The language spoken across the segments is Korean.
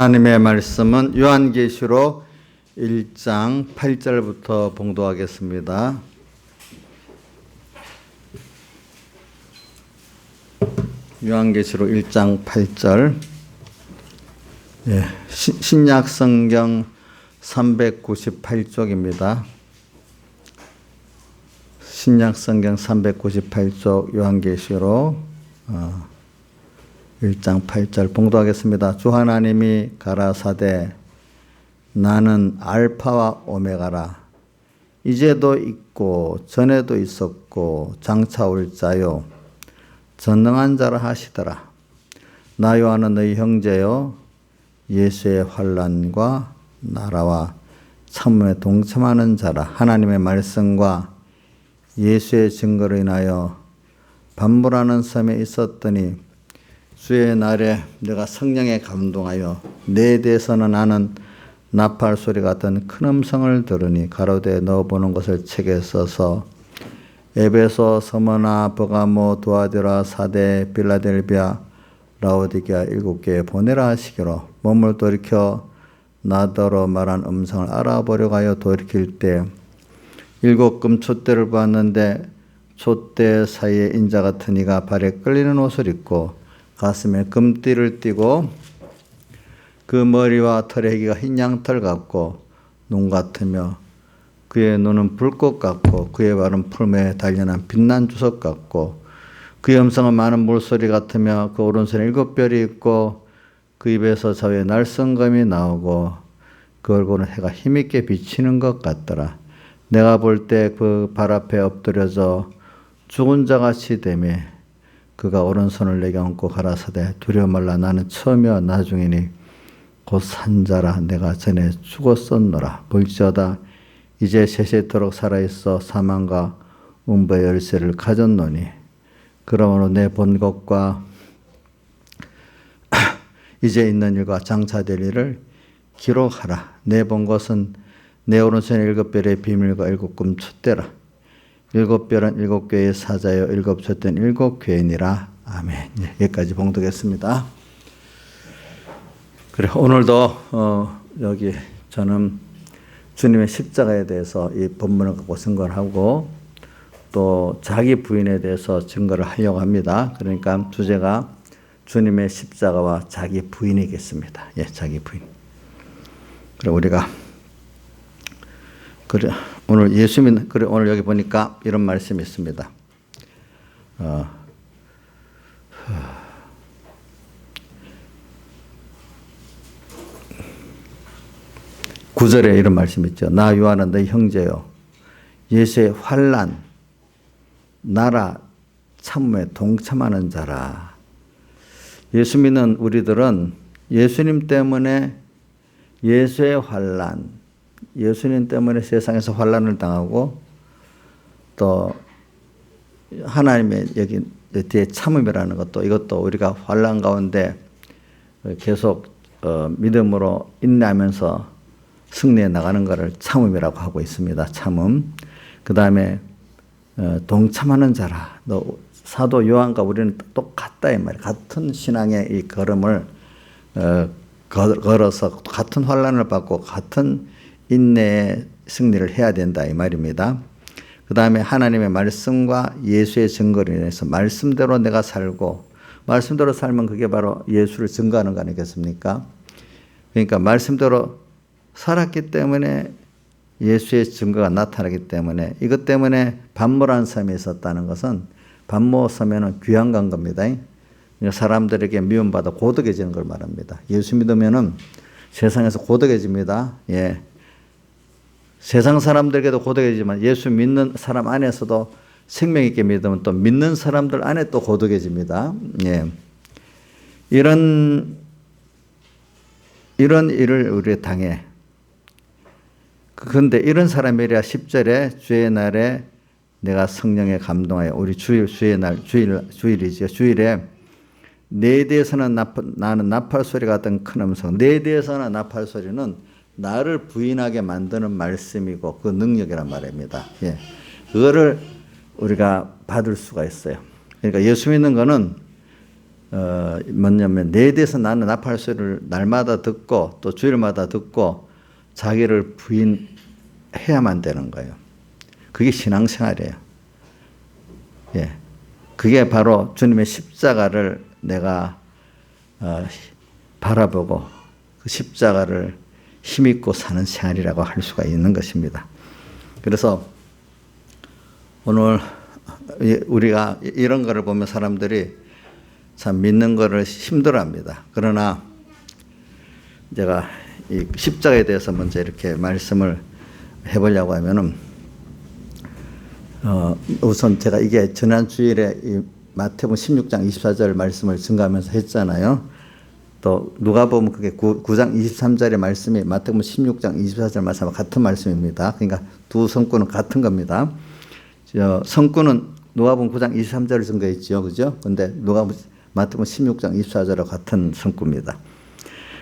하나님의 말씀은 요한계시록 1장 8절부터 봉독하겠습니다. 요한계시록 1장 8절. 신약 성경 398쪽입니다. 신약 성경 398쪽 요한계시록 1장 8절 봉독하겠습니다. 주 하나님이 가라사대 나는 알파와 오메가라. 이제도 있고 전에도 있었고 장차 올 자요 전능한 자라 하시더라. 나 요한은 너희 형제요 예수의 환난과 나라와 참음에 동참하는 자라. 하나님의 말씀과 예수의 증거로 인하여 반모라는 섬에 있었더니 주의 날에 내가 성령에 감동하여 내 대해서는 나는 나팔 소리 같은 큰 음성을 들으니 가로되 넣어보는 것을 책에 써서 에베소, 서머나, 버가모, 두아디라, 사데, 빌라델비아, 라오디게아 7개에 보내라 하시기로 몸을 돌이켜 나더러 말한 음성을 알아보려고 하여 돌이킬 때 7금 촛대를 보았는데 촛대 사이에 인자 같은 이가 발에 끌리는 옷을 입고 가슴에 금띠를 띠고 그 머리와 털의 희기가 흰 양털 같고 눈 같으며 그의 눈은 불꽃 같고 그의 발은 풀매에 단련한 빛난 주석 같고 그의 음성은 많은 물소리 같으며 그 오른손에 7별이 있고 그 입에서 좌우에 날성검이 나오고 그 얼굴은 해가 힘있게 비치는 것 같더라. 내가 볼 때 그 발 앞에 엎드려져 죽은 자같이 되매 그가 오른손을 내게 얹고 가라사대 두려워 말라. 나는 처음이요 나중이니 곧 산자라. 내가 전에 죽었었노라. 볼지어다 이제 세세토록 살아있어 사망과 음부의 열쇠를 가졌노니 그러므로 내 본 것과 이제 있는 일과 장차될 일을 기록하라. 내 본 것은 내 오른손에 7별의 비밀과 7금 촛대라. 7별은 7교회의 사자요 7촛대는 7교회니라. 아멘. 여기까지 봉독했습니다. 그래, 오늘도 여기 저는 주님의 십자가에 대해서 이 본문을 갖고 증거를 하고 또 자기 부인에 대해서 증거를 하려고 합니다. 그러니까 주제가 주님의 십자가와 자기 부인이겠습니다. 자기 부인. 그래, 우리가 그래, 오늘 예수님, 그래, 오늘 여기 보니까 이런 말씀이 있습니다. 9절에 이런 말씀이 있죠. 나 요한은 너희 형제요 예수의 환난, 나라, 참음에 동참하는 자라. 예수 믿는 우리들은 예수님 때문에 예수의 환난, 예수님 때문에 세상에서 환난을 당하고 또 하나님의 여기 뒤에 참음이라는 것도 이것도 우리가 환난 가운데 계속 믿음으로 인내하면서 승리해 나가는 것을 참음이라고 하고 있습니다. 참음. 그 다음에 동참하는 자라. 사도 요한과 우리는 똑같다 이 말이에요. 같은 신앙의 이 걸음을 걸어서 같은 환난을 받고 같은 인내의 승리를 해야 된다 이 말입니다. 그 다음에 하나님의 말씀과 예수의 증거로 인해서 말씀대로 내가 살고 말씀대로 살면 그게 바로 예수를 증거하는 거 아니겠습니까? 그러니까 말씀대로 살았기 때문에 예수의 증거가 나타나기 때문에 이것 때문에 반모라는 섬에 있었다는 것은 반모 섬에는 귀양 간 겁니다. 사람들에게 미움받아 고독해지는 걸 말합니다. 예수 믿으면은 세상에서 고독해집니다. 세상 사람들에게도 고독해지지만 예수 믿는 사람 안에서도 생명 있게 믿으면 또 믿는 사람들 안에 또 고독해집니다. 이런 일을 우리 당해. 그런데 이런 사람이랴 10절에 주의 날에 내가 성령에 감동하여 우리 주의 날 주일이죠. 주일에 내 대해서는 나는 나팔 소리 같은 큰 음성. 내 대해서는 나팔 소리는 나를 부인하게 만드는 말씀이고 그 능력이란 말입니다. 그거를 우리가 받을 수가 있어요. 그러니까 예수 믿는 거는 뭐냐면 내 대해서 나는 나팔 소리를 날마다 듣고 또 주일마다 듣고 자기를 부인해야만 되는 거예요. 그게 신앙생활이에요. 예, 그게 바로 주님의 십자가를 내가 바라보고 그 십자가를 힘입고 사는 생활이라고 할 수가 있는 것입니다. 그래서 오늘 우리가 이런 거를 보면 사람들이 참 믿는 거를 힘들어합니다. 그러나 제가 이 십자가에 대해서 먼저 이렇게 말씀을 해보려고 하면은 우선 제가 이게 지난 주일에 이 마태복음 16장 24절 말씀을 증거하면서 했잖아요. 또 누가복음 그게 9장 23절의 말씀이 마태복음 16장 24절 말씀과 같은 말씀입니다. 그러니까 두 성구는 같은 겁니다. 성구는 누가복음 9장 23절을 증거했죠, 그죠? 근데 마태복음 16장 24절과 같은 성구입니다.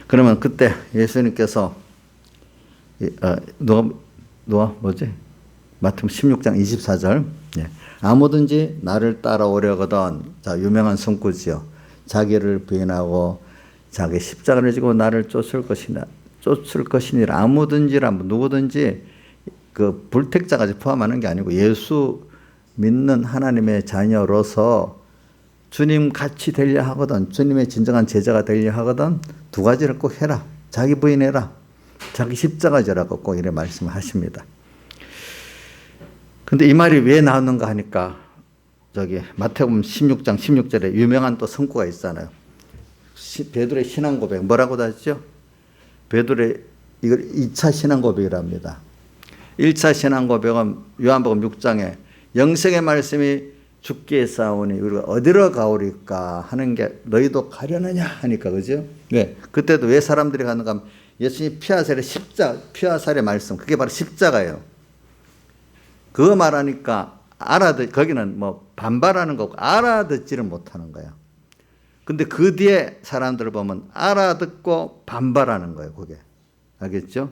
그러면 그때 예수님께서 마태복음 16장 24절. 예. 아무든지 나를 따라오려거든. 자, 유명한 성구지요. 자기를 부인하고 자기 십자가를 지고 나를 쫓을 것이니라. 아무든지라 누구든지 그 불택자까지 포함하는 게 아니고 예수 믿는 하나님의 자녀로서 주님 같이 되려 하거든, 주님의 진정한 제자가 되려 하거든 두 가지를 꼭 해라. 자기 부인해라. 자기 십자가 지라고 꼭 이래 말씀하십니다. 근데 이 말이 왜 나왔는가 하니까 저기 마태복음 16장 16절에 유명한 또 성구가 있잖아요. 베드로의 신앙 고백 뭐라고 하죠? 베드로의 이걸 2차 신앙 고백이랍니다. 1차 신앙 고백은 요한복음 6장에 영생의 말씀이 죽게 싸우니 우리가 어디로 가오리까 하는 게 너희도 가려느냐 하니까, 그죠? 왜? 그때도 왜 사람들이 가는가 하면 예수님 피하살의 말씀, 그게 바로 십자가예요. 그거 말하니까 거기는 뭐 반발하는 거고 알아듣지를 못하는 거예요. 근데 그 뒤에 사람들을 보면 알아듣고 반발하는 거예요, 그게. 알겠죠?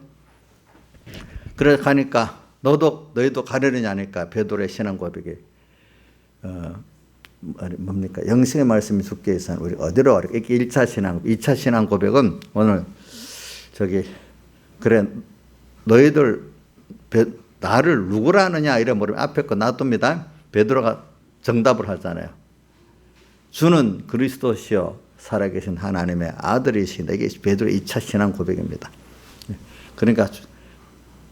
그래서 가니까 너희도 가려느냐 하니까 베드로의 신앙 고백이 뭡니까? 영생의 말씀이 죽게 해서 우리 어디로 가려? 이게 1차 신앙, 2차 신앙 고백은 오늘 그래 너희들 나를 누구라 하느냐 이래 물으면 앞에 거 놔둡니다. 베드로가 정답을 하잖아요. 주는 그리스도시요 살아계신 하나님의 아들이시다. 이게 베드로의 2차 신앙 고백입니다. 그러니까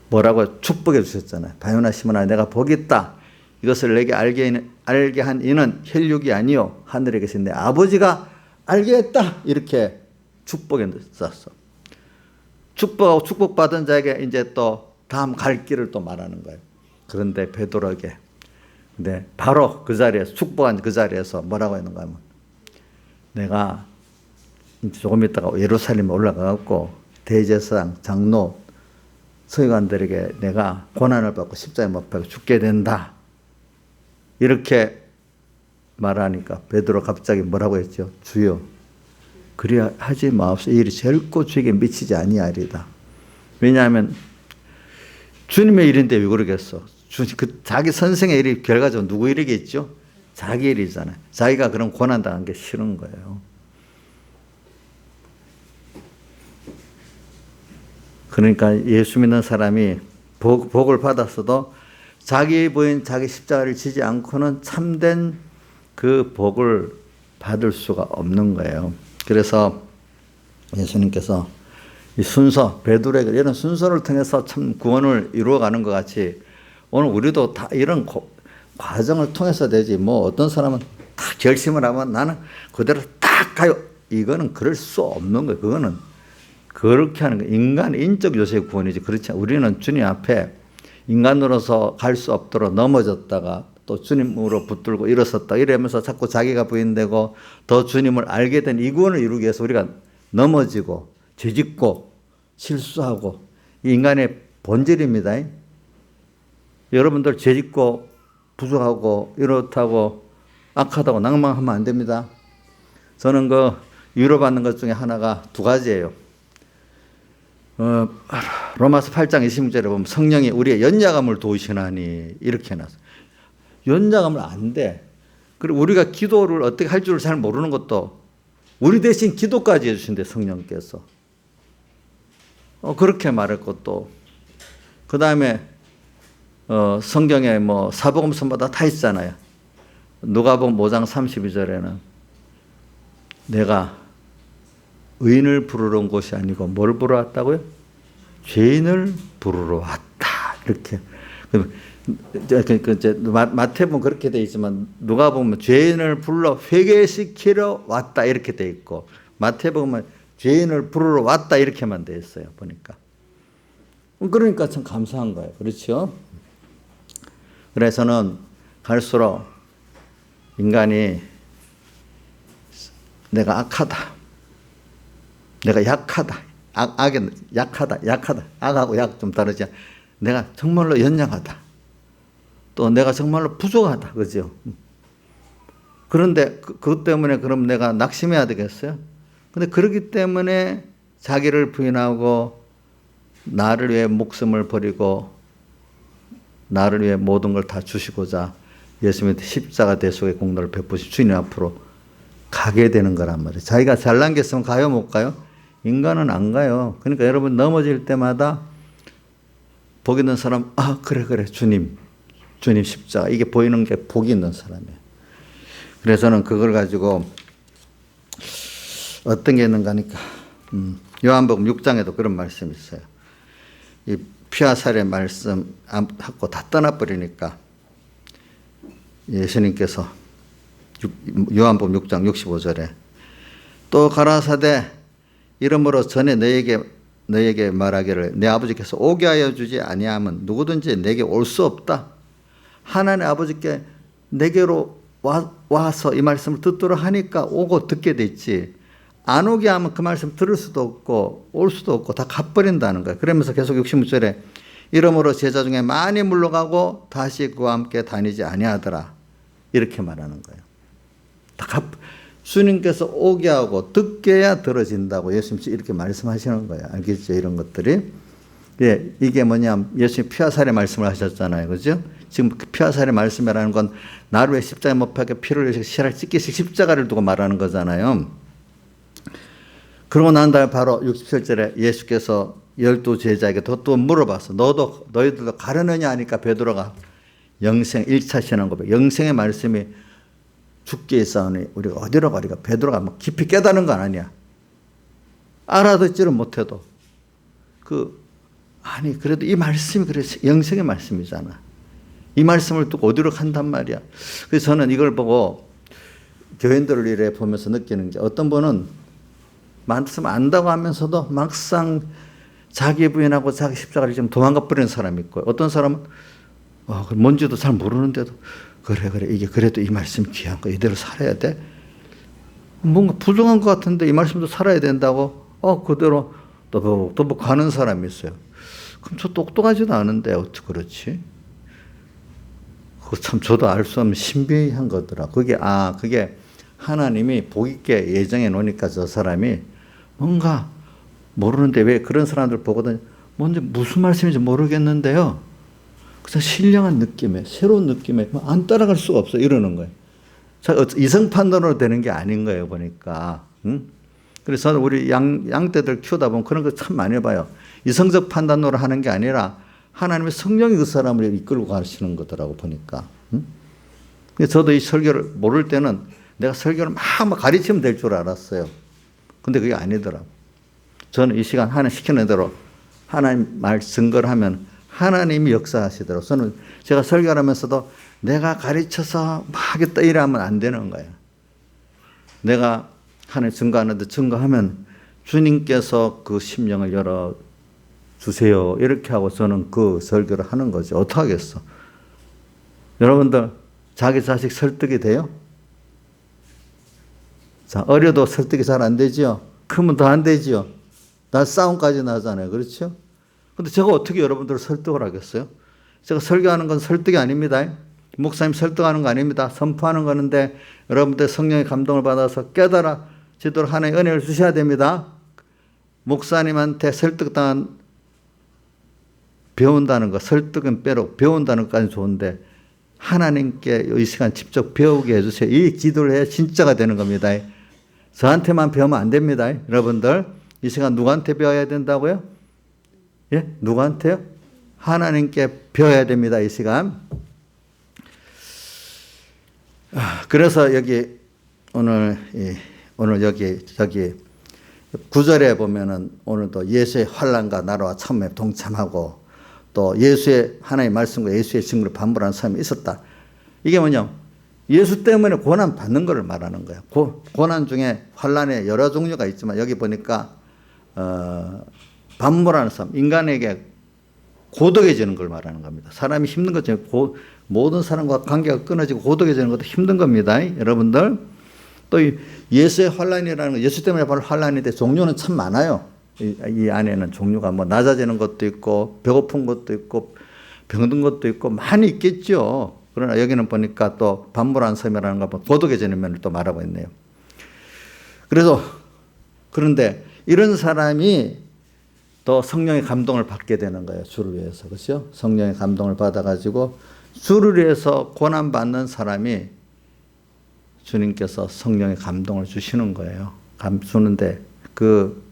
뭐라고 축복해 주셨잖아요. 바요나 시몬아 내가 복이 있다. 이것을 내게 알게 한 이는 혈육이 아니요 하늘에 계신 내 아버지가 알게 했다. 이렇게 축복해 줬어. 축복하고 축복받은 자에게 이제 또 다음 갈 길을 또 말하는 거예요. 그런데 베드로에게 근데 바로 그 자리에서 축복한 그 자리에서 뭐라고 했는가 하면 내가 조금 있다가 예루살렘에 올라가갖고 대제사장 장로 서기관들에게 내가 고난을 받고 십자가에 못 박혀 죽게 된다. 이렇게 말하니까 베드로 갑자기 뭐라고 했죠? 주여 그리야 하지 마옵소서. 이 일이 결코 주에게 미치지 아니하리다. 왜냐하면 주님의 일인데 왜 그러겠어? 자기 선생의 일이 결과적으로 누구 일이겠죠? 자기 일이잖아요. 자기가 그런 고난당한 게 싫은 거예요. 그러니까 예수 믿는 사람이 복을 받았어도 자기 부인 자기 십자가를 지지 않고는 참된 그 복을 받을 수가 없는 거예요. 그래서 예수님께서 이 순서, 베드로에게 이런 순서를 통해서 참 구원을 이루어가는 것 같이 오늘 우리도 다 이런 과정을 통해서 되지. 뭐 어떤 사람은 다 결심을 하면 나는 그대로 딱 가요. 이거는 그럴 수 없는 거예요. 그거는 그렇게 하는 거 인간 인적 요소의 구원이지. 그렇지 않아요. 우리는 주님 앞에 인간으로서 갈 수 없도록 넘어졌다가 또 주님으로 붙들고 일어섰다 이러면서 자꾸 자기가 부인되고 더 주님을 알게 된 이 구원을 이루기 위해서 우리가 넘어지고 죄짓고 실수하고 이 인간의 본질입니다. 여러분들 죄짓고 부족하고 이렇다고 악하다고 낭망하면 안 됩니다. 저는 그 위로받는 것 중에 하나가 두 가지예요. 로마서 8장 26절에 보면 성령이 우리의 연약함을 도우시나니 이렇게 해놨어요. 연약함을 안 돼. 그리고 우리가 기도를 어떻게 할 줄을 잘 모르는 것도 우리 대신 기도까지 해주신대, 성령께서. 그렇게 말했고, 또 그 다음에 성경에 뭐 사복음서마다 다 있잖아요. 누가복음 5장 32절에는 내가 의인을 부르러 온 것이 아니고 뭘 부르러 왔다고요? 죄인을 부르러 왔다. 이렇게. 마태복음 그렇게 돼 있지만 누가복음은 죄인을 불러 회개시키러 왔다 이렇게 돼 있고, 마태복음은 죄인을 부르러 왔다 이렇게만 돼 있어요. 보니까. 그러니까 참 감사한 거예요. 그렇죠? 그래서는 갈수록 인간이 내가 악하다, 내가 약하다, 악에 약하다, 악하고 약 좀 다르지. 내가 정말로 연약하다, 또 내가 정말로 부족하다, 그죠? 그런데 그것 때문에 그럼 내가 낙심해야 되겠어요? 근데 그렇기 때문에 자기를 부인하고 나를 위해 목숨을 버리고 나를 위해 모든 걸 다 주시고자 예수님의 십자가 대속의 공로를 베푸신 주님 앞으로 가게 되는 거란 말이에요. 자기가 잘난 게 있으면 가요, 못 가요? 인간은 안 가요. 그러니까 여러분 넘어질 때마다 복 있는 사람, 그래 주님 십자가, 이게 보이는 게 복 있는 사람이에요. 그래서는 그걸 가지고 어떤 게 있는가 하니까 요한복음 6장에도 그런 말씀이 있어요. 이 피와 살의 말씀 하고 다 떠나버리니까 예수님께서 요한복음 6장 65절에 또 가라사대 이러므로 전에 너에게 말하기를 내 아버지께서 오게 하여 주지 아니하면 누구든지 내게 올 수 없다. 하나님 아버지께 내게로 와서 이 말씀을 듣도록 하니까 오고 듣게 됐지, 안 오게 하면 그 말씀 들을 수도 없고 올 수도 없고 다 가버린다는 거예요. 그러면서 계속 66절에 이러므로 제자 중에 많이 물러가고 다시 그와 함께 다니지 아니하더라 이렇게 말하는 거예요. 주님께서 오게 하고 듣게 해야 들어진다고 예수님 이렇게 말씀하시는 거예요. 알겠죠? 이런 것들이. 예, 이게 뭐냐면 예수님 피와 살의 말씀을 하셨잖아요. 그죠? 지금 피와 살의 말씀이라는 건 나를 위해 십자가에 못 박혀 피를 흘리시고 실을 찢기시 십자가를 두고 말하는 거잖아요. 그러고 난 다음에 바로 67절에 예수께서 12 제자에게 또 물어봤어. 너희들도 가려느냐 하니까 베드로가 영생 1차 신앙 고백, 영생의 말씀이 죽게 있사오니 우리가 어디로 가리까? 베드로가 막 깊이 깨달은 건 아니야. 알아듣지를 못해도 그래도 이 말씀이 그래 영생의 말씀이잖아. 이 말씀을 두고 어디로 간단 말이야. 그래서 저는 이걸 보고 교인들을 이래 보면서 느끼는 게, 어떤 분은 말씀 안다고 하면서도 막상 자기 부인하고 자기 십자가를 지금 도망가 버리는 사람이 있고, 어떤 사람은 뭔지도 잘 모르는데도 그래 이게 그래도 이 말씀 귀한 거 이대로 살아야 돼. 뭔가 부정한 것 같은데 이 말씀도 살아야 된다고 그대로 또 가는 사람이 있어요. 그럼 저 똑똑하지도 않은데 어떻게 그렇지? 그거 참 저도 알 수 없는 신비한 거더라. 그게 하나님이 복 있게 예정해 놓으니까 저 사람이 뭔가 모르는데, 왜 그런 사람들 보거든 뭔지 무슨 말씀인지 모르겠는데요, 그래서 신령한 느낌에 새로운 느낌에 안 따라갈 수가 없어 이러는 거예요. 이성 판단으로 되는 게 아닌 거예요 보니까. 그래서 저는 우리 양떼들 키우다 보면 그런 거 참 많이 봐요. 이성적 판단으로 하는 게 아니라 하나님의 성령이 그 사람을 이끌고 가시는 거더라고 보니까. 저도 이 설교를 모를 때는 내가 설교를 막 가르치면 될 줄 알았어요. 근데 그게 아니더라고. 저는 이 시간 하나님 시키는 대로 하나님 말 증거를 하면 하나님이 역사하시더라고요. 저는 제가 설교를 하면서도 내가 가르쳐서 막 하겠다 이러면 안 되는 거예요. 내가 하나님 증거하는데 증거하면 주님께서 그 심령을 열어주세요 이렇게 하고 저는 그 설교를 하는 거죠. 어떡하겠어. 여러분들 자기 자식 설득이 돼요? 자, 어려도 설득이 잘 안 되지요. 크면 더 안 되지요. 나 싸움까지 나잖아요. 그렇죠? 근데 제가 어떻게 여러분들을 설득을 하겠어요? 제가 설교하는 건 설득이 아닙니다. 목사님 설득하는 거 아닙니다. 선포하는 거는데 여러분들 성령의 감동을 받아서 깨달아지도록 하나님의 은혜를 주셔야 됩니다. 목사님한테 설득당한 배운다는 거, 설득은 빼로 배운다는 것까지 좋은데 하나님께 이 시간 직접 배우게 해주세요. 이 기도를 해야 진짜가 되는 겁니다. 저한테만 배우면 안 됩니다. 여러분들. 이 시간 누구한테 배워야 된다고요? 예? 누구한테요? 하나님께 배워야 됩니다. 이 시간. 그래서 여기 오늘 저기 9절에 보면은 오늘도 예수의 환난과 나라와 참음에 동참하고 또 예수의 하나님의 말씀과 예수의 증거를 반불하는 사람이 있었다. 이게 뭐냐? 예수 때문에 고난 받는 것을 말하는 거예요. 고난 중에 환난의 여러 종류가 있지만 여기 보니까 반물하는 사람, 인간에게 고독해지는 걸 말하는 겁니다. 사람이 힘든 것 중에 모든 사람과 관계가 끊어지고 고독해지는 것도 힘든 겁니다. 여러분들. 또 예수의 환난이라는 거, 예수 때문에 받을 환난인데 종류는 참 많아요. 이 안에는 종류가 뭐 낮아지는 것도 있고 배고픈 것도 있고 병든 것도 있고 많이 있겠죠. 그러나 여기는 보니까 또 반물한 섬이라는 거 고독해지는 면을 또 말하고 있네요. 그런데 이런 사람이 또 성령의 감동을 받게 되는 거예요. 주를 위해서. 그렇죠? 성령의 감동을 받아가지고 주를 위해서 고난받는 사람이 주님께서 성령의 감동을 주시는 거예요. 주는데 그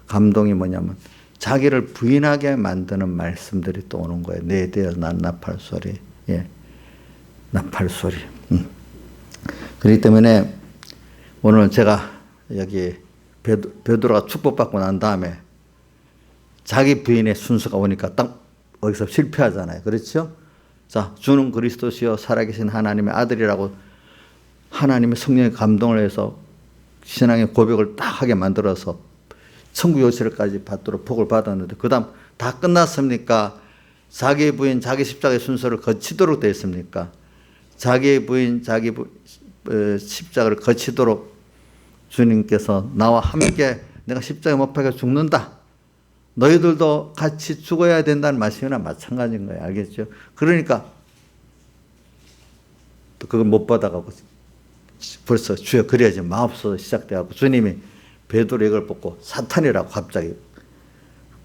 감동이 뭐냐면 자기를 부인하게 만드는 말씀들이 또 오는 거예요. 내 뒤에 난 나팔 소리. 예. 나팔 소리. 그렇기 때문에 오늘 제가 여기 베드로가 축복받고 난 다음에 자기 부인의 순서가 오니까 딱 거기서 실패하잖아요. 그렇죠? 자, 주는 그리스도시요 살아계신 하나님의 아들이라고 하나님의 성령의 감동을 해서 신앙의 고백을 딱 하게 만들어서 천국 요새를까지 받도록 복을 받았는데 그 다음 다 끝났습니까? 자기 부인, 자기 십자가의 순서를 거치도록 되어 있습니까? 자기 부인, 십자가를 거치도록 주님께서 나와 함께 내가 십자가에 못 박혀 죽는다. 너희들도 같이 죽어야 된다는 말씀이나 마찬가지인 거예요. 알겠죠? 그러니까 또 그걸 못 받아가고 벌써 주여 그래야지 마옵소서 시작돼갖고 주님이 베드로 이걸 보고 사탄이라고 갑자기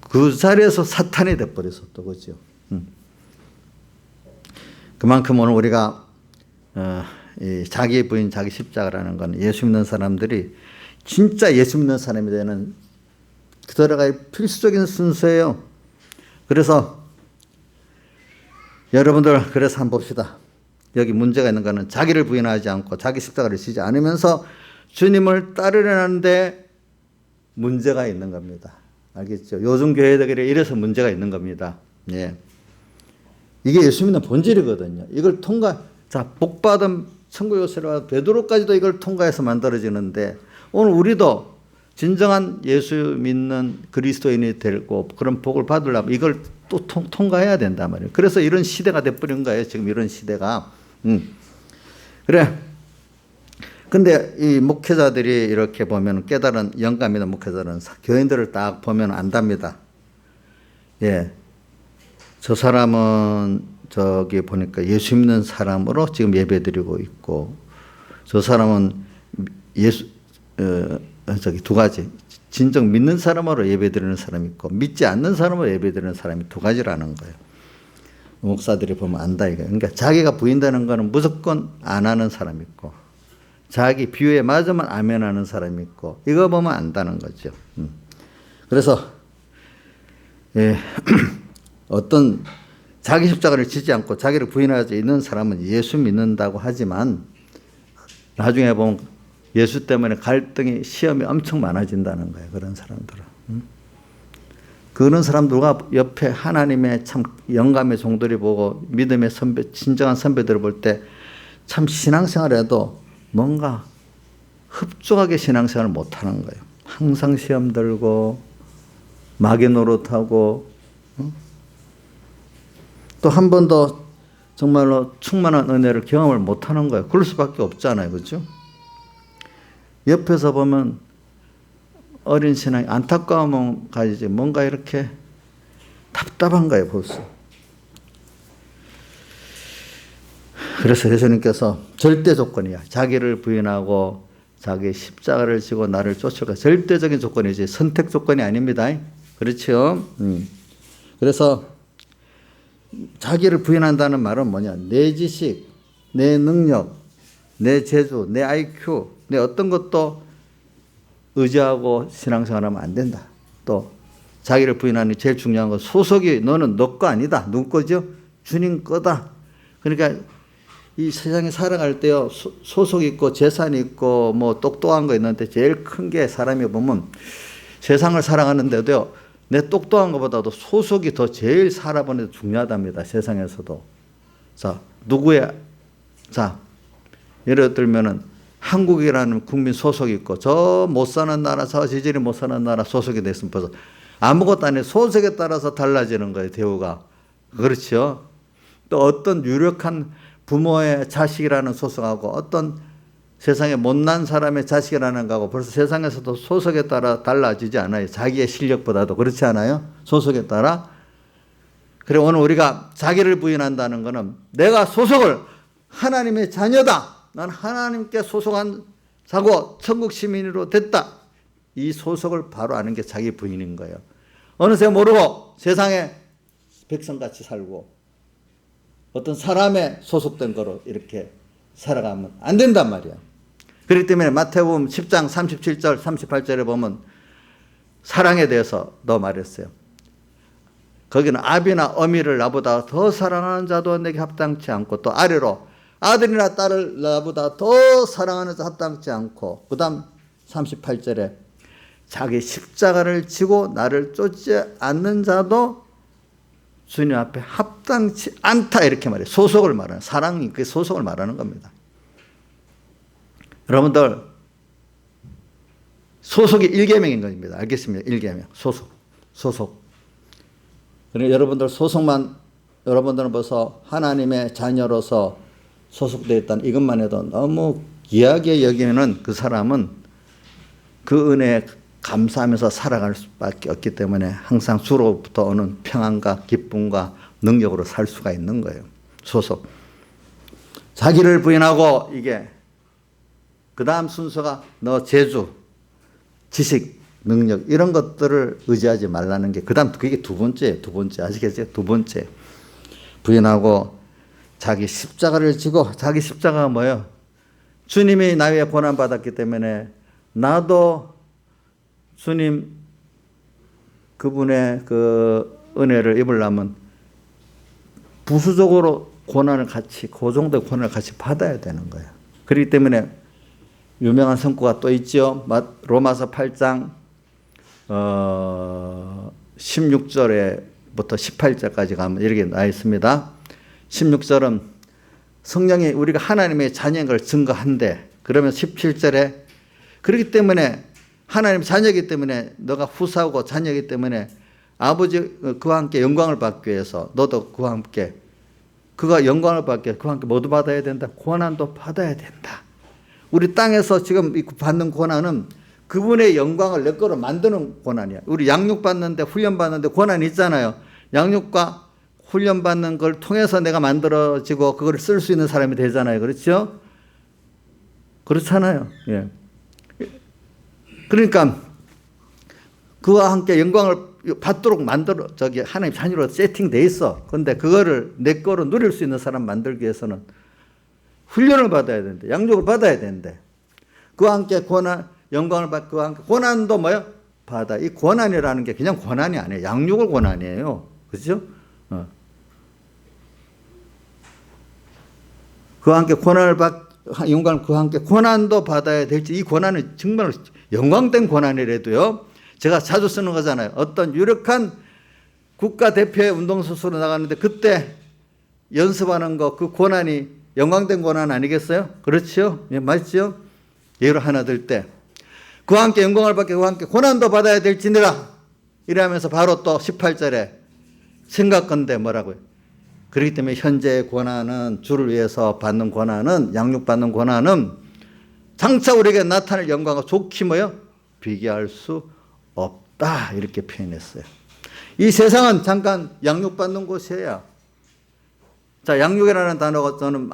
그 자리에서 사탄이 돼버렸어 또 그죠? 그만큼 오늘 우리가 이 자기 부인 자기 십자가라는 건 예수 믿는 사람들이 진짜 예수 믿는 사람이 되는 들어갈 필수적인 순서예요. 그래서 여러분들 그래서 한번 봅시다. 여기 문제가 있는 거는 자기를 부인하지 않고 자기 십자가를 지지 않으면서 주님을 따르려는데 문제가 있는 겁니다. 알겠죠? 요즘 교회들이 이래서 문제가 있는 겁니다. 예. 이게 예수 믿는 본질이거든요. 이걸 복받은 천국 요새로 베드로까지도 이걸 통과해서 만들어지는데 오늘 우리도 진정한 예수 믿는 그리스도인이 되고 그런 복을 받으려면 이걸 또 통과해야 된단 말이에요. 그래서 이런 시대가 돼버린 거예요. 지금 이런 시대가. 그래. 근데 이 목회자들이 이렇게 보면 깨달은 영감 있는 목회자들은 교인들을 딱 보면 안답니다. 예. 저 사람은 저기 보니까 예수 믿는 사람으로 지금 예배드리고 있고 저 사람은 저기 두 가지. 진정 믿는 사람으로 예배드리는 사람이 있고 믿지 않는 사람으로 예배드리는 사람이 두 가지라는 거예요. 목사들이 보면 안다 이거예요. 그러니까 자기가 부인되는 거는 무조건 안 하는 사람이 있고 자기 비유에 맞으면 아멘하는 사람이 있고 이거 보면 안다는 거죠. 그래서 예, 어떤 자기 십자가를 지지 않고 자기를 부인하지 있는 사람은 예수 믿는다고 하지만 나중에 보면 예수 때문에 갈등이 시험이 엄청 많아진다는 거예요. 그런 사람들은. 그런 사람들과 옆에 하나님의 참 영감의 종들이 보고 믿음의 선배, 진정한 선배들을 볼 때 참 신앙생활에도 뭔가 흡족하게 신앙생활을 못하는 거예요. 항상 시험 들고 마귀 노릇하고 또 한 번도 정말로 충만한 은혜를 경험을 못하는 거예요. 그럴 수밖에 없잖아요. 그렇죠? 옆에서 보면 어린 신앙이 안타까움은 가지지 뭔가 이렇게 답답한 거예요. 벌써. 그래서 예수님께서 절대 조건이야. 자기를 부인하고 자기 십자가를 지고 나를 쫓아가 절대적인 조건이지 선택 조건이 아닙니다. 그렇죠? 그래서 자기를 부인한다는 말은 뭐냐? 내 지식, 내 능력, 내 재주, 내 IQ, 내 어떤 것도 의지하고 신앙생활하면 안 된다. 또 자기를 부인하는 제일 중요한 건 소속이 너는 너 거 아니다. 누구 거죠? 주님 거다. 그러니까 이 세상에 살아갈 때요, 소속이 있고 재산이 있고 뭐 똑똑한 거 있는데 제일 큰 게 사람이 보면 세상을 살아가는데도요, 내 똑똑한 것보다도 소속이 더 제일 살아보는 데 중요하답니다. 세상에서도. 자, 예를 들면은 한국이라는 국민 소속이 있고 저 못 사는 나라, 저 지질이 못 사는 나라 소속이 됐으면 벌써 아무것도 아니에요. 소속에 따라서 달라지는 거예요, 대우가. 그렇죠? 또 어떤 유력한 부모의 자식이라는 소속하고 어떤 세상에 못난 사람의 자식이라는 거하고 벌써 세상에서도 소속에 따라 달라지지 않아요. 자기의 실력보다도. 그렇지 않아요? 소속에 따라. 그래, 오늘 우리가 자기를 부인한다는 것은 내가 소속을 하나님의 자녀다. 난 하나님께 소속한 자고 천국 시민으로 됐다. 이 소속을 바로 아는 게 자기 부인인 거예요. 어느새 모르고 세상에 백성같이 살고 어떤 사람에 소속된 거로 이렇게 살아가면 안 된단 말이야. 그렇기 때문에 마태복음 10장 37절 38절에 보면 사랑에 대해서 너 말했어요. 거기는 아비나 어미를 나보다 더 사랑하는 자도 내게 합당치 않고, 또 아래로 아들이나 딸을 나보다 더 사랑하는 자 합당치 않고, 그 다음 38절에 자기 십자가를 지고 나를 쫓지 않는 자도 주님 앞에 합당치 않다, 이렇게 말해요. 소속을 말하는, 사랑이 그 소속을 말하는 겁니다. 여러분들, 소속이 1계명인 겁니다. 알겠습니다. 1계명. 소속. 그러니까 여러분들 소속만, 여러분들은 벌써 하나님의 자녀로서 소속되어 있다는 이것만 해도 너무 귀하게 여기는 그 사람은 그 은혜에 감사하면서 살아갈 수밖에 없기 때문에 항상 주로부터 오는 평안과 기쁨과 능력으로 살 수가 있는 거예요. 소속. 자기를 부인하고, 이게 그 다음 순서가 너 재주, 지식, 능력 이런 것들을 의지하지 말라는 게, 그 다음 그게 두 번째 아시겠죠? 두 번째. 부인하고 자기 십자가를 지고, 자기 십자가가 뭐예요? 주님이 나 위해 고난받았기 때문에 나도 주님 그분의 그 은혜를 입으려면 부수적으로 고난을 같이, 그 정도의 고난을 같이 받아야 되는 거예요. 그렇기 때문에 유명한 성구가 또 있죠. 로마서 8장 16절에부터 18절까지 가면 이렇게 나와 있습니다. 16절은 성령이 우리가 하나님의 자녀인 걸 증거한대. 그러면 17절에 그렇기 때문에 하나님의 자녀이기 때문에 너가 후사고 자녀이기 때문에 아버지 그와 함께 영광을 받기 위해서 너도 그와 함께, 그가 영광을 받기 위해서 그와 함께 모두 받아야 된다. 고난도 받아야 된다. 우리 땅에서 지금 받는 고난은 그분의 영광을 내 거로 만드는 고난이야. 우리 양육 받는데, 훈련 받는데 고난이 있잖아요. 양육과 훈련 받는 걸 통해서 내가 만들어지고 그걸 쓸 수 있는 사람이 되잖아요. 그렇죠? 그렇잖아요. 예. 그러니까 그와 함께 영광을 받도록 하나님 자녀로 세팅돼 있어. 그런데 그거를 내 거로 누릴 수 있는 사람 만들기 위해서는 훈련을 받아야 되는데, 양육을 받아야 되는데, 그와 함께 영광을 받고 그와 함께 고난도 뭐요? 받아. 이 고난이라는 게 그냥 고난이 아니에요. 양육을 고난이에요. 그렇죠? 그와 함께 영광을 그와 함께 고난도 받아야 될지, 이 고난은 정말 영광된 고난이라도요, 제가 자주 쓰는 거잖아요. 어떤 유력한 국가대표의 운동선수로 나가는데 그때 연습하는 거, 그 고난이 영광된 고난 아니겠어요? 그렇죠? 예, 맞죠? 예를 하나 들 때 그와 함께 영광을 받게 그와 함께 고난도 받아야 될지니라 이러면서 바로 또 18절에 생각건대 뭐라고요? 그렇기 때문에 현재의 고난은, 주를 위해서 받는 고난은, 양육받는 고난은 장차 우리에게 나타날 영광과 좋게 뭐요? 비교할 수 없다, 이렇게 표현했어요. 이 세상은 잠깐 양육받는 곳이에요. 자, 양육이라는 단어가 저는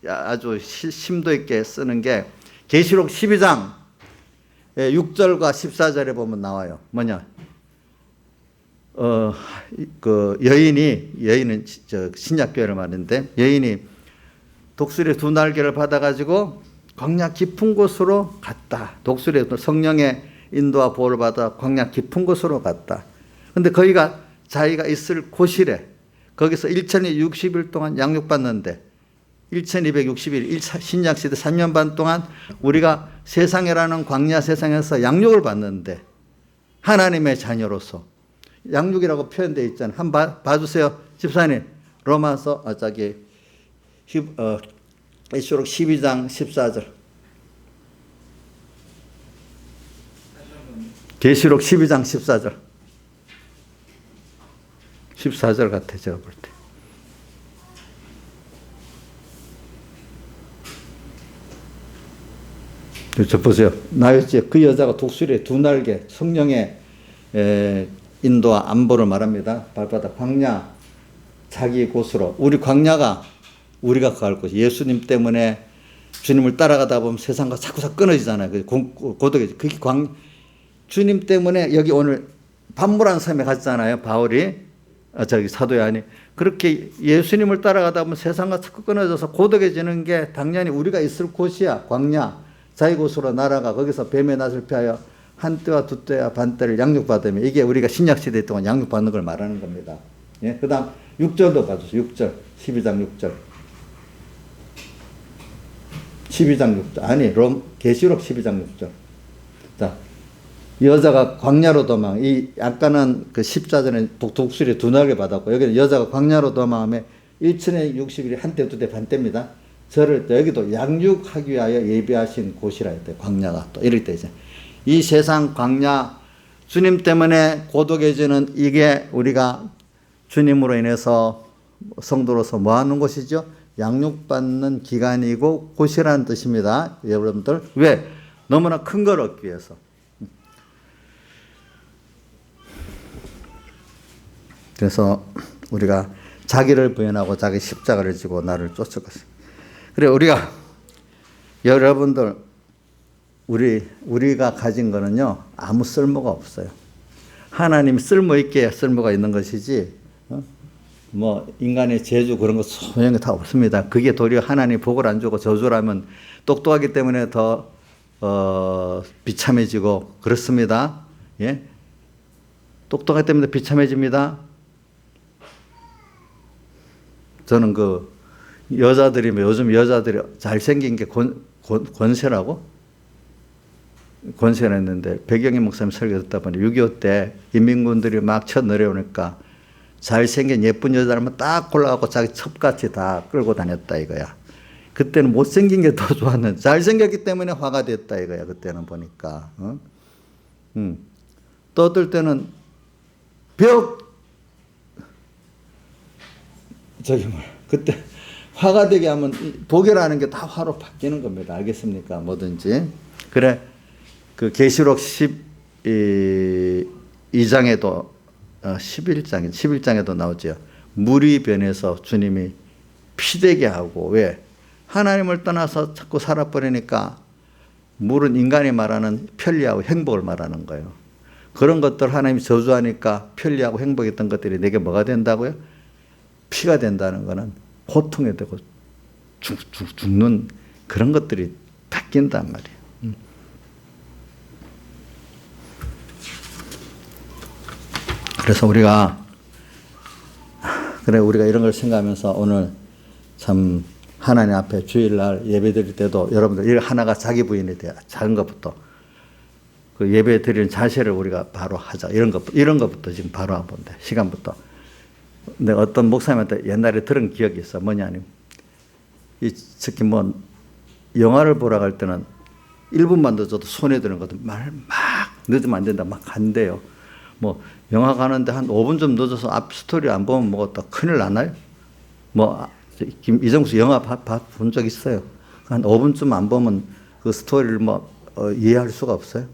아주 심도 있게 쓰는 게 계시록 12장 6절과 14절에 보면 나와요. 뭐냐? 그 여인은 신약교회를 말하는데, 여인이 독수리의 두 날개를 받아가지고 광야 깊은 곳으로 갔다. 독수리의 성령의 인도와 보호를 받아 광야 깊은 곳으로 갔다. 근데 거기가 자기가 있을 곳이래. 거기서 1260일 동안 양육받는데 1260일 신약시대 3년 반 동안 우리가 세상이라는 광야 세상에서 양육을 받는데 하나님의 자녀로서 양육이라고 표현되어 있잖아요. 한번 봐주세요. 집사님. 로마서 계시록 12장 14절. 계시록 12장 14절. 14절 같아 제가 볼 때. 저 보세요. 나였지. 그 여자가 독수리의 두 날개 성령의 인도와 안보를 말합니다. 발바닥 광야 자기 곳으로. 우리 광야가 우리가 갈 곳이 예수님 때문에 주님을 따라가다 보면 세상과 자꾸 끊어지잖아요. 고독해지. 그게 주님 때문에 여기 오늘 반물한 섬에 갔잖아요. 바울이 사도 요한이 그렇게 예수님을 따라가다 보면 세상과 자꾸 끊어져서 고독해지는 게 당연히 우리가 있을 곳이야. 광야 자기 곳으로 날아가 거기서 뱀의 낯을 피하여 한 때와 두 때와 반 때를 양육받으며 이게 우리가 신약시대 동안 양육받는 걸 말하는 겁니다. 예? 그 다음 6절도 봐주세요. 6절 12장 6절 12장 6절 아니 계시록 12장 6절. 자, 여자가 광야로 도망. 이 아까는 그 14절에 독수리 두 날개 받았고 여기는 여자가 광야로 도망하며 1060일이 한 때 두 때 반 때입니다. 저를 여기도 양육하기 위하여 예비하신 곳이라 했대. 광야가 또 이럴 때 이제 이 세상 광야 주님 때문에 고독해지는 이게 우리가 주님으로 인해서 성도로서 뭐 하는 곳이죠? 양육받는 기간이고 곳이라는 뜻입니다. 여러분들 왜? 너무나 큰 걸 얻기 위해서. 그래서 우리가 자기를 부인하고 자기 십자가를 지고 나를 쫓아갔어요. 그래 우리가 여러분들 우리가 가진 거는요 아무 쓸모가 없어요. 하나님이 쓸모있게 쓸모가 있는 것이지 뭐 인간의 재주 그런 거 소용이 다 없습니다. 그게 도리어 하나님 복을 안 주고 저주라면 똑똑하기 때문에 더 비참해지고 그렇습니다. 예? 똑똑하기 때문에 비참해집니다. 저는 그 여자들이면 요즘 여자들이 잘생긴 게 권세라고? 권세를 했는데 백영희 목사님 설교 듣다 보니 6.25 때 인민군들이 막 쳐내려오니까 잘생긴 예쁜 여자라면 딱 골라갖고 자기 첩같이 다 끌고 다녔다 이거야. 그때는 못생긴 게 더 좋았는데 잘생겼기 때문에 화가 됐다 이거야. 그때는 보니까. 또 어떨 때는 그때 화가 되게 하면 복이라는 게 다 화로 바뀌는 겁니다. 알겠습니까? 뭐든지. 그래, 그 계시록 12장에도 11장에도 나오죠. 물이 변해서 주님이 피되게 하고 왜? 하나님을 떠나서 자꾸 살아버리니까 물은 인간이 말하는 편리하고 행복을 말하는 거예요. 그런 것들 하나님이 저주하니까 편리하고 행복했던 것들이 내게 뭐가 된다고요? 피가 된다는 거는 고통이 되고 죽는 그런 것들이 바뀐단 말이에요. 그래서 우리가 이런 걸 생각하면서 오늘 참 하나님 앞에 주일날 예배 드릴 때도 여러분들 일 하나가 자기 부인이 돼야 작은 것부터 그 예배 드리는 자세를 우리가 바로 하자. 이런 것부터 지금 바로 한번 돼. 시간부터. 내가 어떤 목사님한테 옛날에 들은 기억이 있어. 뭐냐면 특히 뭐 영화를 보러 갈 때는 1분만 늦어도 손에 드는 것도 막 늦으면 안 된다. 막 간대요. 뭐 영화 가는데 한 5분 좀 늦어서 앞 스토리 안 보면 뭐 또 큰일 나나요? 뭐 이정수 영화 본 적 있어요. 한 5분쯤 안 보면 그 스토리를 이해할 수가 없어요.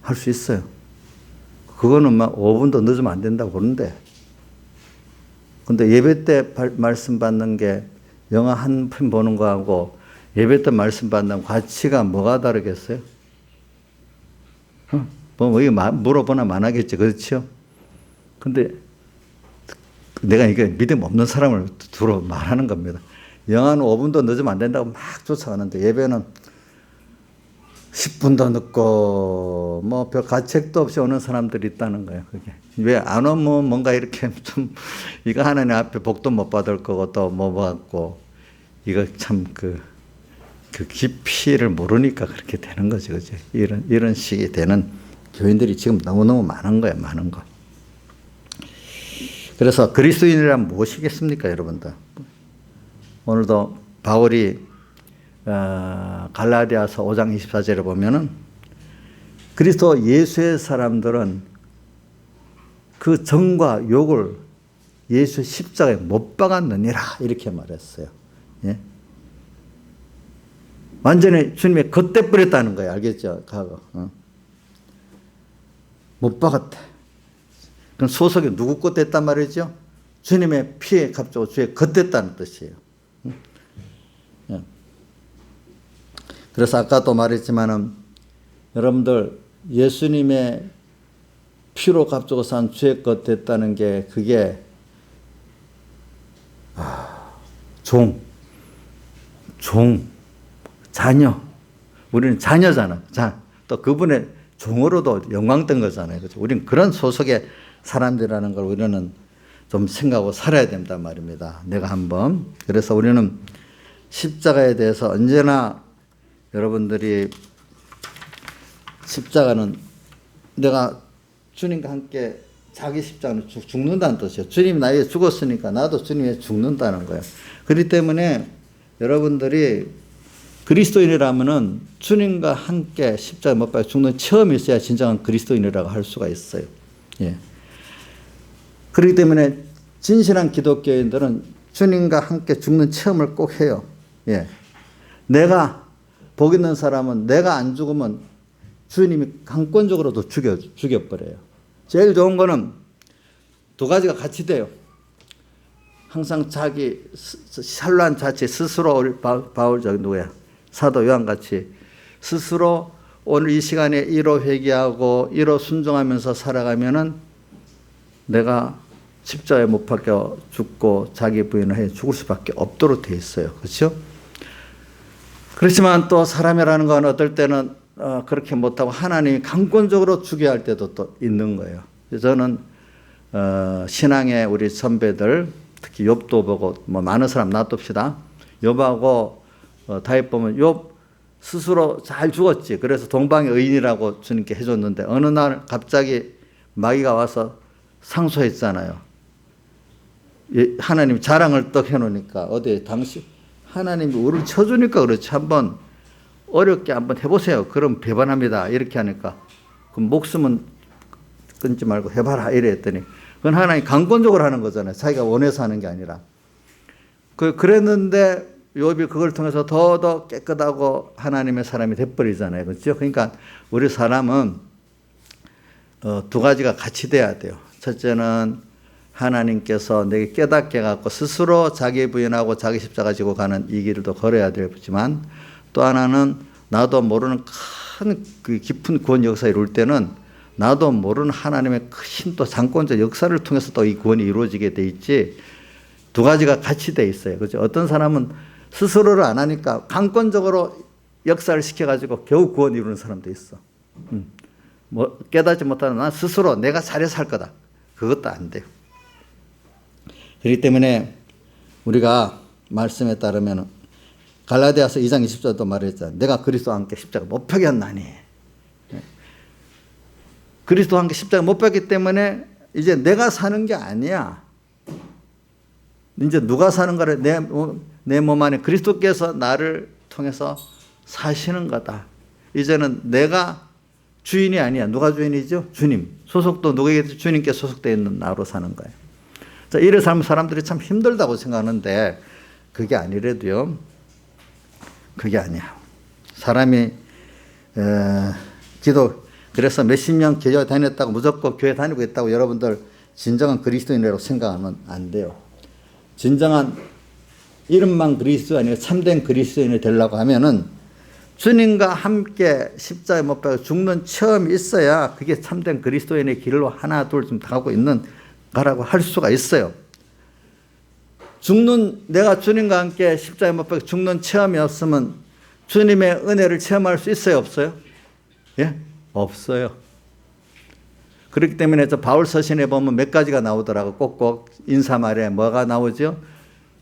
할 수 있어요. 그거는 막 5분도 늦으면 안 된다고 보는데. 근데 예배 때 말씀 받는 게 영화 한 편 보는 거하고 예배 때 말씀 받는 가치가 뭐가 다르겠어요? 뭐 물어보나 만하겠지. 그렇죠? 근데 내가 이게 믿음 없는 사람을 두루 말하는 겁니다. 영화는 5분도 늦으면 안 된다고 막 쫓아가는데 예배는 10분도 늦고 뭐 별 가책도 없이 오는 사람들이 있다는 거예요. 그게 왜 안 오면 뭔가 이렇게 좀 이거 하나님 앞에 복도 못 받을 거고 또 뭐 받고 이거 참 그 깊이를 모르니까 그렇게 되는 거죠, 그죠? 이런 식이 되는 교인들이 지금 너무너무 많은 거예요, 많은 거. 그래서 그리스도인이란 무엇이겠습니까, 여러분들? 오늘도 바울이 갈라디아서 5장 24절에 보면은 그리스도 예수의 사람들은 그 정과 욕을 예수의 십자가에 못 박았느니라 이렇게 말했어요. 예? 완전히 주님의 겉대 뿌렸다는 거예요. 알겠죠? 못 박았대. 그럼 소속이 누구 겉댔단 말이죠? 주님의 피에 값주고 주의 겉댔다는 뜻이에요. 예. 그래서 아까도 말했지만은 여러분들 예수님의 피로 값주고 산 주의 겉댔다는 게 그게 종, 자녀. 우리는 자녀잖아. 또 그분의 종으로도 영광된 거잖아요. 그렇죠? 우리는 그런 소속의 사람들이라는 걸 우리는 좀 생각하고 살아야 된단 말입니다. 내가 한번. 그래서 우리는 십자가에 대해서 언제나 여러분들이 십자가는 내가 주님과 함께 자기 십자가는 죽는다는 뜻이에요. 주님이 나에 위해 죽었으니까 나도 주님 위해 죽는다는 거예요. 그렇기 때문에 여러분들이 그리스도인이라면은 주님과 함께 십자가에 못 박혀 죽는 체험이 있어야 진정한 그리스도인이라고 할 수가 있어요. 예. 그렇기 때문에 진실한 기독교인들은 주님과 함께 죽는 체험을 꼭 해요. 예. 내가 복 있는 사람은 내가 안 죽으면 주님이 강권적으로도 죽여버려요. 제일 좋은 거는 두 가지가 같이 돼요. 항상 자기 산란 자체 스스로 우리 바울 누구야? 사도 요한같이 스스로 오늘 이 시간에 이로 회개하고 이로 순종하면서 살아가면은 내가 십자가에 못 박혀 죽고 자기 부인을 해 죽을 수밖에 없도록 돼 있어요. 그렇죠? 그렇지만 또 사람이라는 건 어떨 때는 그렇게 못하고 하나님이 강권적으로 죽여야 할 때도 또 있는 거예요. 저는 신앙의 우리 선배들 특히 욥도 보고 뭐 많은 사람 놔둡시다. 욥하고 다윗 보면 욥 스스로 잘 죽었지. 그래서 동방의 의인이라고 주님께 해줬는데 어느 날 갑자기 마귀가 와서 상소했잖아요. 하나님 자랑을 떡 해놓으니까 어디 당시 하나님이 우리를 쳐주니까 그렇지 한번 어렵게 한번 해보세요. 그럼 배반합니다. 이렇게 하니까 그럼 목숨은 끊지 말고 해봐라 이래 했더니 그건 하나님 강권적으로 하는 거잖아요. 자기가 원해서 하는 게 아니라. 그랬는데 욥이 그걸 통해서 더 깨끗하고 하나님의 사람이 돼버리잖아요. 그렇죠? 그러니까 우리 사람은 두 가지가 같이 돼야 돼요. 첫째는 하나님께서 내게 깨닫게 해갖고 스스로 자기 부인하고 자기 십자가 지고 가는 이 길도 걸어야 되지만 또 하나는 나도 모르는 큰 그 깊은 구원 역사를 이룰 때는 나도 모르는 하나님의 큰 또 장권적 역사를 통해서 또 이 구원이 이루어지게 돼 있지 두 가지가 같이 돼 있어요. 그렇죠? 어떤 사람은 스스로를 안 하니까 강권적으로 역사를 시켜가지고 겨우 구원 이루는 사람도 있어. 뭐 깨닫지 못하는 난 스스로 내가 잘해서 할 거다. 그것도 안 돼요. 그렇기 때문에 우리가 말씀에 따르면 갈라디아서 2장 20절도 말했잖아요. 내가 그리스도와 함께 십자가 못 박였나니. 그리스도와 함께 십자가 못 박기 때문에 이제 내가 사는 게 아니야. 이제 누가 사는 거를 내 몸 안에 그리스도께서 나를 통해서 사시는 거다. 이제는 내가 주인이 아니야. 누가 주인이죠? 주님. 소속도 누구에게 주님께 소속되어 있는 나로 사는 거예요. 자, 이래 살면 사람들이 참 힘들다고 생각하는데 그게 아니래도요. 그게 아니야. 사람이 그래서 몇십 년 교회 다녔다고 무조건 교회 다니고 있다고 여러분들 진정한 그리스도인이라고 생각하면 안 돼요. 진정한 이름만 그리스도인이 참된 그리스도인이 되려고 하면은 주님과 함께 십자가에 못 박혀 죽는 체험이 있어야 그게 참된 그리스도인의 길로 하나 둘 좀 가고 있는 가라고 할 수가 있어요. 내가 주님과 함께 십자가에 못 박혀 죽는 체험이 없으면 주님의 은혜를 체험할 수 있어요, 없어요? 예? 없어요. 그렇기 때문에 저 바울 서신에 보면 몇 가지가 나오더라고. 꼭꼭 인사말에 뭐가 나오죠?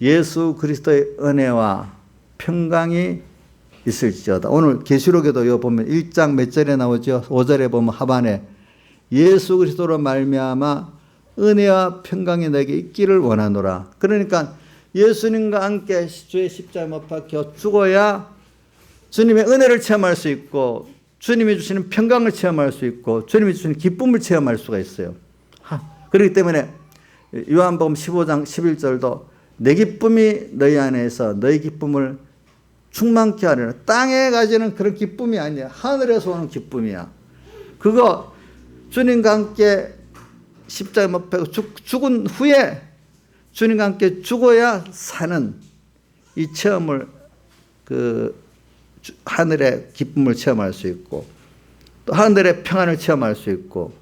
예수 그리스도의 은혜와 평강이 있을지어다. 오늘 계시록에도 이거 보면 1장 몇 절에 나오죠? 5절에 보면 하반에 예수 그리스도로 말미암아 은혜와 평강이 너에게 있기를 원하노라. 그러니까 예수님과 함께 주의 십자가에 못 박혀 죽어야 주님의 은혜를 체험할 수 있고 주님이 주시는 평강을 체험할 수 있고 주님이 주시는 기쁨을 체험할 수가 있어요. 그렇기 때문에 요한복음 15장 11절도 내 기쁨이 너희 안에서 너희 기쁨을 충만케 하려는, 땅에 가지는 그런 기쁨이 아니야. 하늘에서 오는 기쁨이야. 그거 주님과 함께 십자가에 못 박혀 죽은 후에 주님과 함께 죽어야 사는 이 체험을, 하늘의 기쁨을 체험할 수 있고 또 하늘의 평안을 체험할 수 있고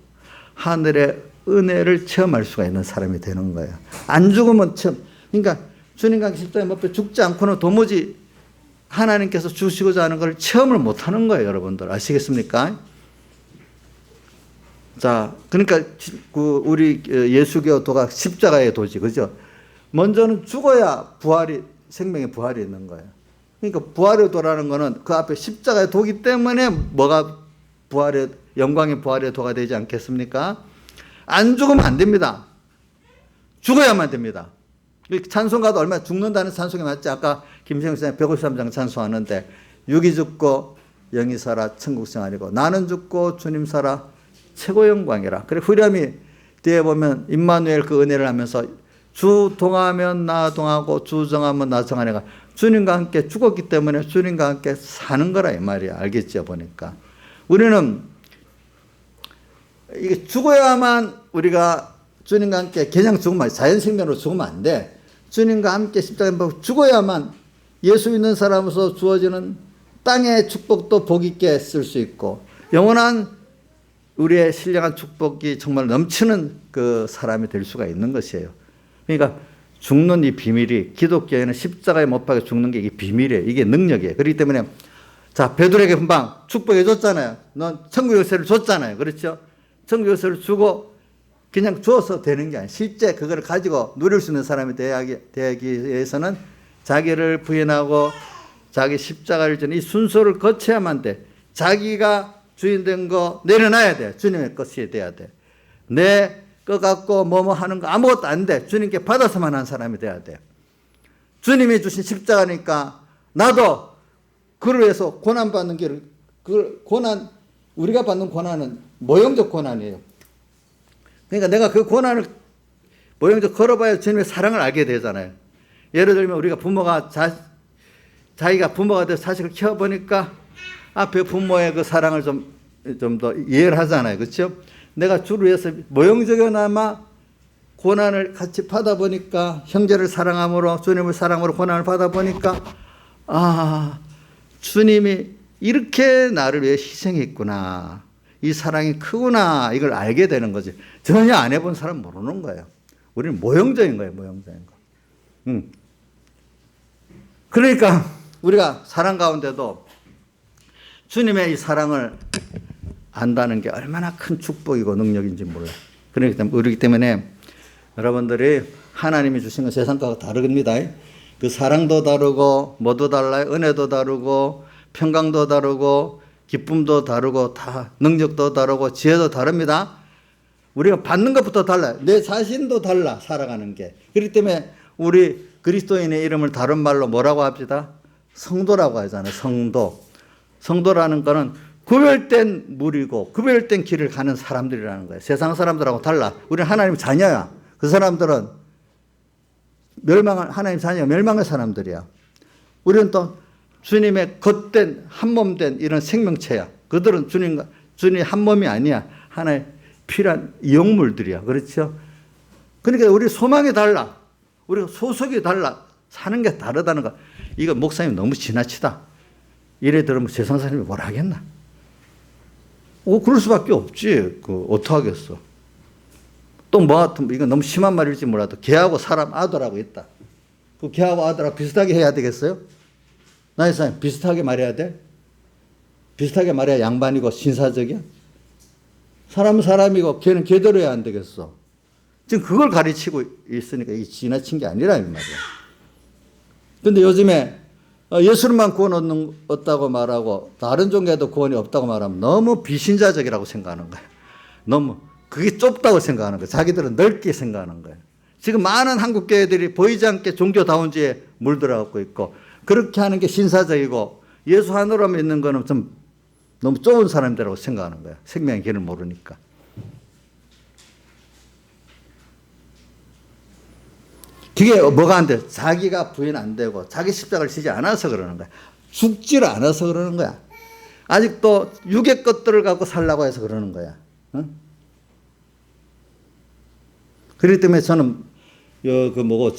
하늘의 은혜를 체험할 수가 있는 사람이 되는 거예요. 안 죽으면 그러니까 주님과 십자가에 못 박혀 죽지 않고는 도무지 하나님께서 주시고자 하는 걸 체험을 못 하는 거예요, 여러분들. 아시겠습니까? 자, 그러니까 우리 예수교 도가 십자가의 도지, 그죠? 먼저는 죽어야 생명의 부활이 있는 거예요. 그러니까 부활의 도라는 거는 그 앞에 십자가의 도기 때문에 뭐가 영광의 부활의 도가 되지 않겠습니까? 안 죽으면 안 됩니다. 죽어야만 됩니다. 찬송가도 얼마나 죽는다는 찬송이 맞지? 아까 김생수 선생님 153장 찬송하는데 육이 죽고 영이 살아 천국생활이고 나는 죽고 주님 살아 최고 영광이라. 그래 후렴이 뒤에 보면 임마누엘 그 은혜를 하면서 주 동하면 나 동하고 주 정하면 나 정하네가 주님과 함께 죽었기 때문에 주님과 함께 사는 거라 이 말이야. 알겠죠? 보니까 우리는 이게 죽어야만 우리가 주님과 함께 그냥 죽으면 자연생명으로 죽으면 안 돼. 주님과 함께 십자가에 죽어야만 예수 믿는 사람으로서 주어지는 땅의 축복도 복 있게 쓸 수 있고 영원한 우리의 신령한 축복이 정말 넘치는 그 사람이 될 수가 있는 것이에요. 그러니까 죽는 이 비밀이 기독교에는 십자가에 못 박혀 죽는 게 이게 비밀이에요. 이게 능력이에요. 그렇기 때문에 자 베드로에게 금방 축복해 줬잖아요. 넌 천국 열쇠를 줬잖아요. 그렇죠? 천국 열쇠를 주고 그냥 주어서 되는 게 아니에요. 실제 그걸 가지고 누릴 수 있는 사람이 되기 위해서는 자기를 부인하고 자기 십자가를 지는 이 순서를 거쳐야만 돼. 자기가 주인된 거 내려놔야 돼. 주님의 것이 돼야 돼. 내 것 갖고 뭐뭐 하는 거 아무것도 안 돼. 주님께 받아서만 한 사람이 돼야 돼. 주님이 주신 십자가니까 나도 그를 위해서 고난받는 길을, 우리가 받는 고난은 모형적 고난이에요. 그러니까 내가 그 고난을 모형적 걸어봐야 주님의 사랑을 알게 되잖아요. 예를 들면 우리가 부모가 자기가 부모가 돼서 자식을 키워보니까 앞에 부모의 그 사랑을 좀 더 이해를 하잖아요. 그렇죠? 내가 주를 위해서 모형적이나마 고난을 같이 받아보니까 형제를 사랑함으로 주님을 사랑으로 고난을 받아보니까 주님이 이렇게 나를 위해 희생했구나. 이 사랑이 크구나. 이걸 알게 되는 거지. 전혀 안 해본 사람 모르는 거예요. 우리는 모형적인 거예요. 모형적인 거. 그러니까 우리가 사랑 가운데도 주님의 이 사랑을 안다는 게 얼마나 큰 축복이고 능력인지 몰라요. 그렇기 때문에 여러분들이 하나님이 주신 건 세상과 다릅니다. 그 사랑도 다르고 뭐도 달라요. 은혜도 다르고 평강도 다르고 기쁨도 다르고 다 능력도 다르고 지혜도 다릅니다. 우리가 받는 것부터 달라요. 내 자신도 달라 살아가는 게. 그렇기 때문에 우리 그리스도인의 이름을 다른 말로 뭐라고 합시다? 성도라고 하잖아요. 성도. 성도라는 거는 구별된 무리고 구별된 길을 가는 사람들이라는 거예요. 세상 사람들하고 달라. 우리는 하나님 자녀야. 그 사람들은 하나님 자녀 멸망의 사람들이야. 우리는 또 주님의 겉된 한몸된 이런 생명체야. 그들은 주님 한 몸이 아니야. 하나의 필요한 이용물들이야. 그렇죠? 그러니까 우리 소망이 달라. 우리가 소속이 달라. 사는 게 다르다는 거. 이거 목사님 너무 지나치다. 이래 들으면 세상 사람이 뭐라 하겠나? 그럴 수밖에 없지. 어떡하겠어. 또 이건 너무 심한 말일지 몰라도 개하고 사람 아들하고 있다. 그 개하고 아들하고 비슷하게 해야 되겠어요? 나의 사람 비슷하게 말해야 돼? 비슷하게 말해야 양반이고 신사적이야? 사람은 사람이고 걔는 걔대로 해야 안 되겠어. 지금 그걸 가르치고 있으니까 이게 지나친 게 아니라 이 말이야. 근데 요즘에 예수님만 구원 얻다고 말하고 다른 종교에도 구원이 없다고 말하면 너무 비신자적이라고 생각하는 거야. 너무 그게 좁다고 생각하는 거야. 자기들은 넓게 생각하는 거야. 지금 많은 한국 교회들이 보이지 않게 종교다운지에 물들어가고 있고 그렇게 하는 게 신사적이고 예수 하나로 믿는 거는 좀 너무 좁은 사람들이라고 생각하는 거야. 생명의 길을 모르니까. 그게 뭐가 안 돼? 자기가 부인 안 되고 자기 십자가를 지지 않아서 그러는 거야. 죽지를 않아서 그러는 거야. 아직도 육의 것들을 갖고 살라고 해서 그러는 거야. 응? 그렇기 때문에 저는 누가복음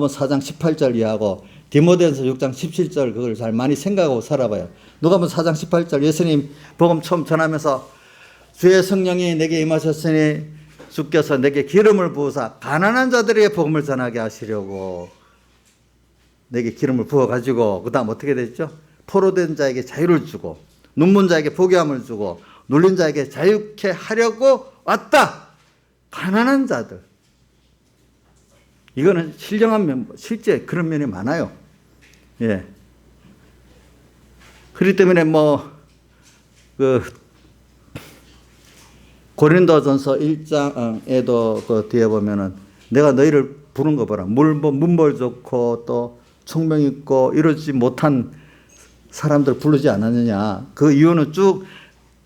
4장 18절 이하고 디모데전서 6장 17절 그걸 잘 많이 생각하고 살아봐요. 누가복음 4장 18절 예수님 복음 처음 전하면서 주의 성령이 내게 임하셨으니 주께서 내게 기름을 부으사 가난한 자들에게 복음을 전하게 하시려고 내게 기름을 부어가지고 그 다음 어떻게 됐죠? 포로된 자에게 자유를 주고 눈먼 자에게 보게함을 주고 눌린 자에게 자유케 하려고 왔다. 가난한 자들. 이거는 신령한 면, 실제 그런 면이 많아요. 예. 그렇기 때문에 고린도전서 1장에도 그 뒤에 보면은 내가 너희를 부른 거 봐라. 문벌 좋고 또 총명 있고 이러지 못한 사람들 부르지 않았느냐. 그 이유는 쭉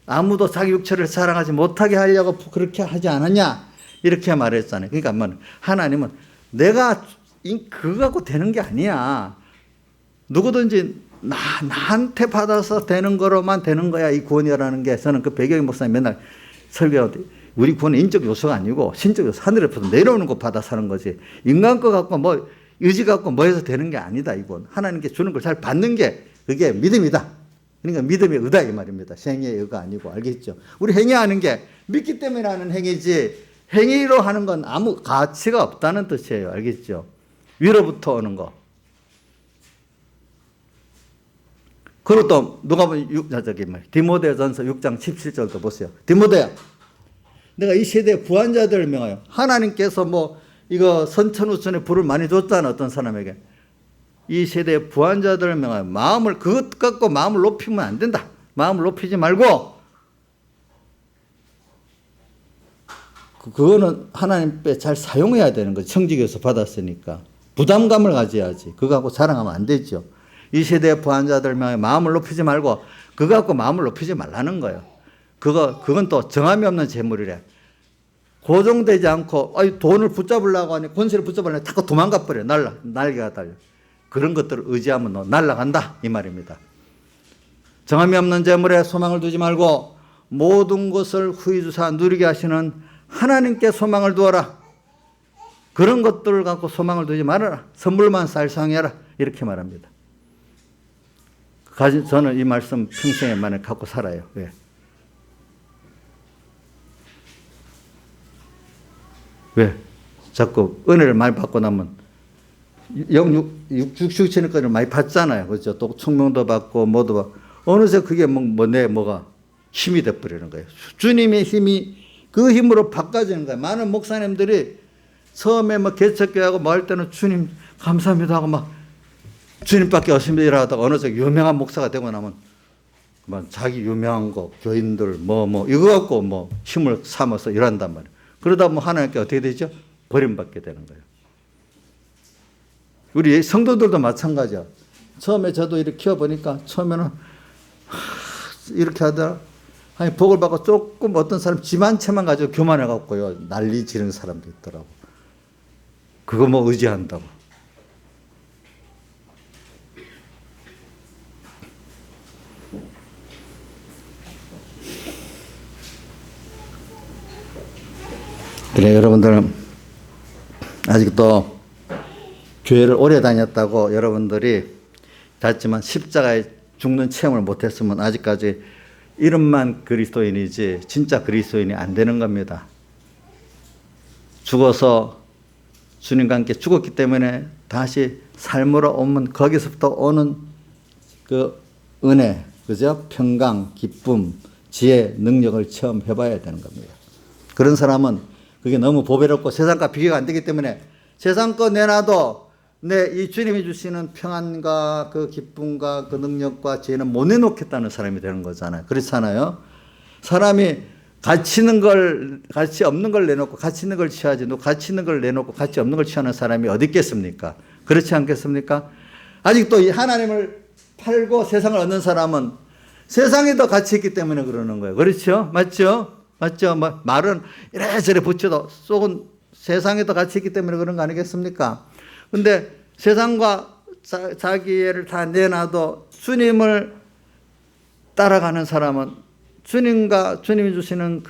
아무도 자기 육체를 사랑하지 못하게 하려고 그렇게 하지 않았냐. 이렇게 말했잖아요. 그러니까 하나님은 내가 그거 갖고 되는 게 아니야. 누구든지 나한테 받아서 되는 거로만 되는 거야. 이 구원이라는 게 저는 그 배경희 목사님 맨날 설교할 때 우리 구원은 인적 요소가 아니고 신적 요소 하늘에서 내려오는 거 받아 사는 거지. 인간 거 갖고 의지 갖고 해서 되는 게 아니다. 이건 하나님께 주는 걸 잘 받는 게 그게 믿음이다. 그러니까 믿음의 의다 이 말입니다. 행위의 의가 아니고 알겠죠? 우리 행위하는 게 믿기 때문에 하는 행위지 행위로 하는 건 아무 가치가 없다는 뜻이에요. 알겠죠? 위로부터 오는 거. 그리고 또 누가 보면 디모데전서 6장 17절도 보세요. 디모데야, 내가 이 세대 부한자들을 명하여 하나님께서 이거 선천후천에 불을 많이 줬잖아. 어떤 사람에게. 이 세대 부한자들을 명하여 그것 갖고 마음을 높이면 안 된다. 마음을 높이지 말고 그거는 하나님께 잘 사용해야 되는 거죠. 청지기에서 받았으니까. 부담감을 가져야지. 그거 갖고 자랑하면 안 되죠. 이 세대의 부한자들 명에 마음을 높이지 말고 그거 갖고 마음을 높이지 말라는 거예요. 그건 또 정함이 없는 재물이래. 고정되지 않고 돈을 붙잡으려고 하니 권세를 붙잡으려고 자꾸 도망가 버려. 날개가 달려. 그런 것들을 의지하면 너 날아간다 이 말입니다. 정함이 없는 재물에 소망을 두지 말고 모든 것을 후히 주사 누리게 하시는 하나님께 소망을 두어라. 그런 것들을 갖고 소망을 두지 말아라. 선물만 살상해라. 이렇게 말합니다. 저는 이 말씀 평생에 만에 갖고 살아요. 왜? 왜? 자꾸 은혜를 많이 받고 나면 육축치는 거를 많이 받잖아요. 그렇죠? 또 총명도 받고 뭐도 받고 어느새 그게 뭐가 힘이 돼버리는 거예요. 주님의 힘이 그 힘으로 바꿔지는 거예요. 많은 목사님들이 처음에 개척교회하고 할 때는 주님 감사합니다 하고 주님밖에 없습니다 이러다가 어느새 유명한 목사가 되고 나면 자기 유명한 거 교인들 이거 갖고 힘을 삼아서 일한단 말이에요. 그러다 보면 하나님께 어떻게 되죠? 버림받게 되는 거예요. 우리 성도들도 마찬가지야. 처음에 저도 이렇게 키워보니까 처음에는 이렇게 하다가 복을 받고 조금 어떤 사람 집 한 채만 가지고 교만해갖고요 난리 지르는 사람도 있더라고. 그거 의지한다고. 그래 여러분들은 아직도 교회를 오래 다녔다고 여러분들이 닿지만 십자가에 죽는 체험을 못했으면 아직까지 이름만 그리스도인이지 진짜 그리스도인이 안 되는 겁니다. 죽어서 주님과 함께 죽었기 때문에 다시 삶으로 오면 거기서부터 오는 그 은혜, 그죠? 평강, 기쁨, 지혜, 능력을 체험해 봐야 되는 겁니다. 그런 사람은 그게 너무 보배롭고 세상과 비교가 안 되기 때문에 세상 거 내놔도 이 주님이 주시는 평안과 그 기쁨과 그 능력과 지혜는 못 내놓겠다는 사람이 되는 거잖아요. 그렇잖아요. 사람이 가치 없는 걸 내놓고 가치 있는 걸 취하지, 가치 있는 걸 내놓고 가치 없는 걸 취하는 사람이 어디 있겠습니까? 그렇지 않겠습니까? 아직도 이 하나님을 팔고 세상을 얻는 사람은 세상이 더 가치 있기 때문에 그러는 거예요. 그렇죠? 맞죠? 말은 이래저래 붙여도 속은 세상이 더 가치 있기 때문에 그런 거 아니겠습니까? 근데 세상과 자기를 다 내놔도 주님을 따라가는 사람은 주님이 주시는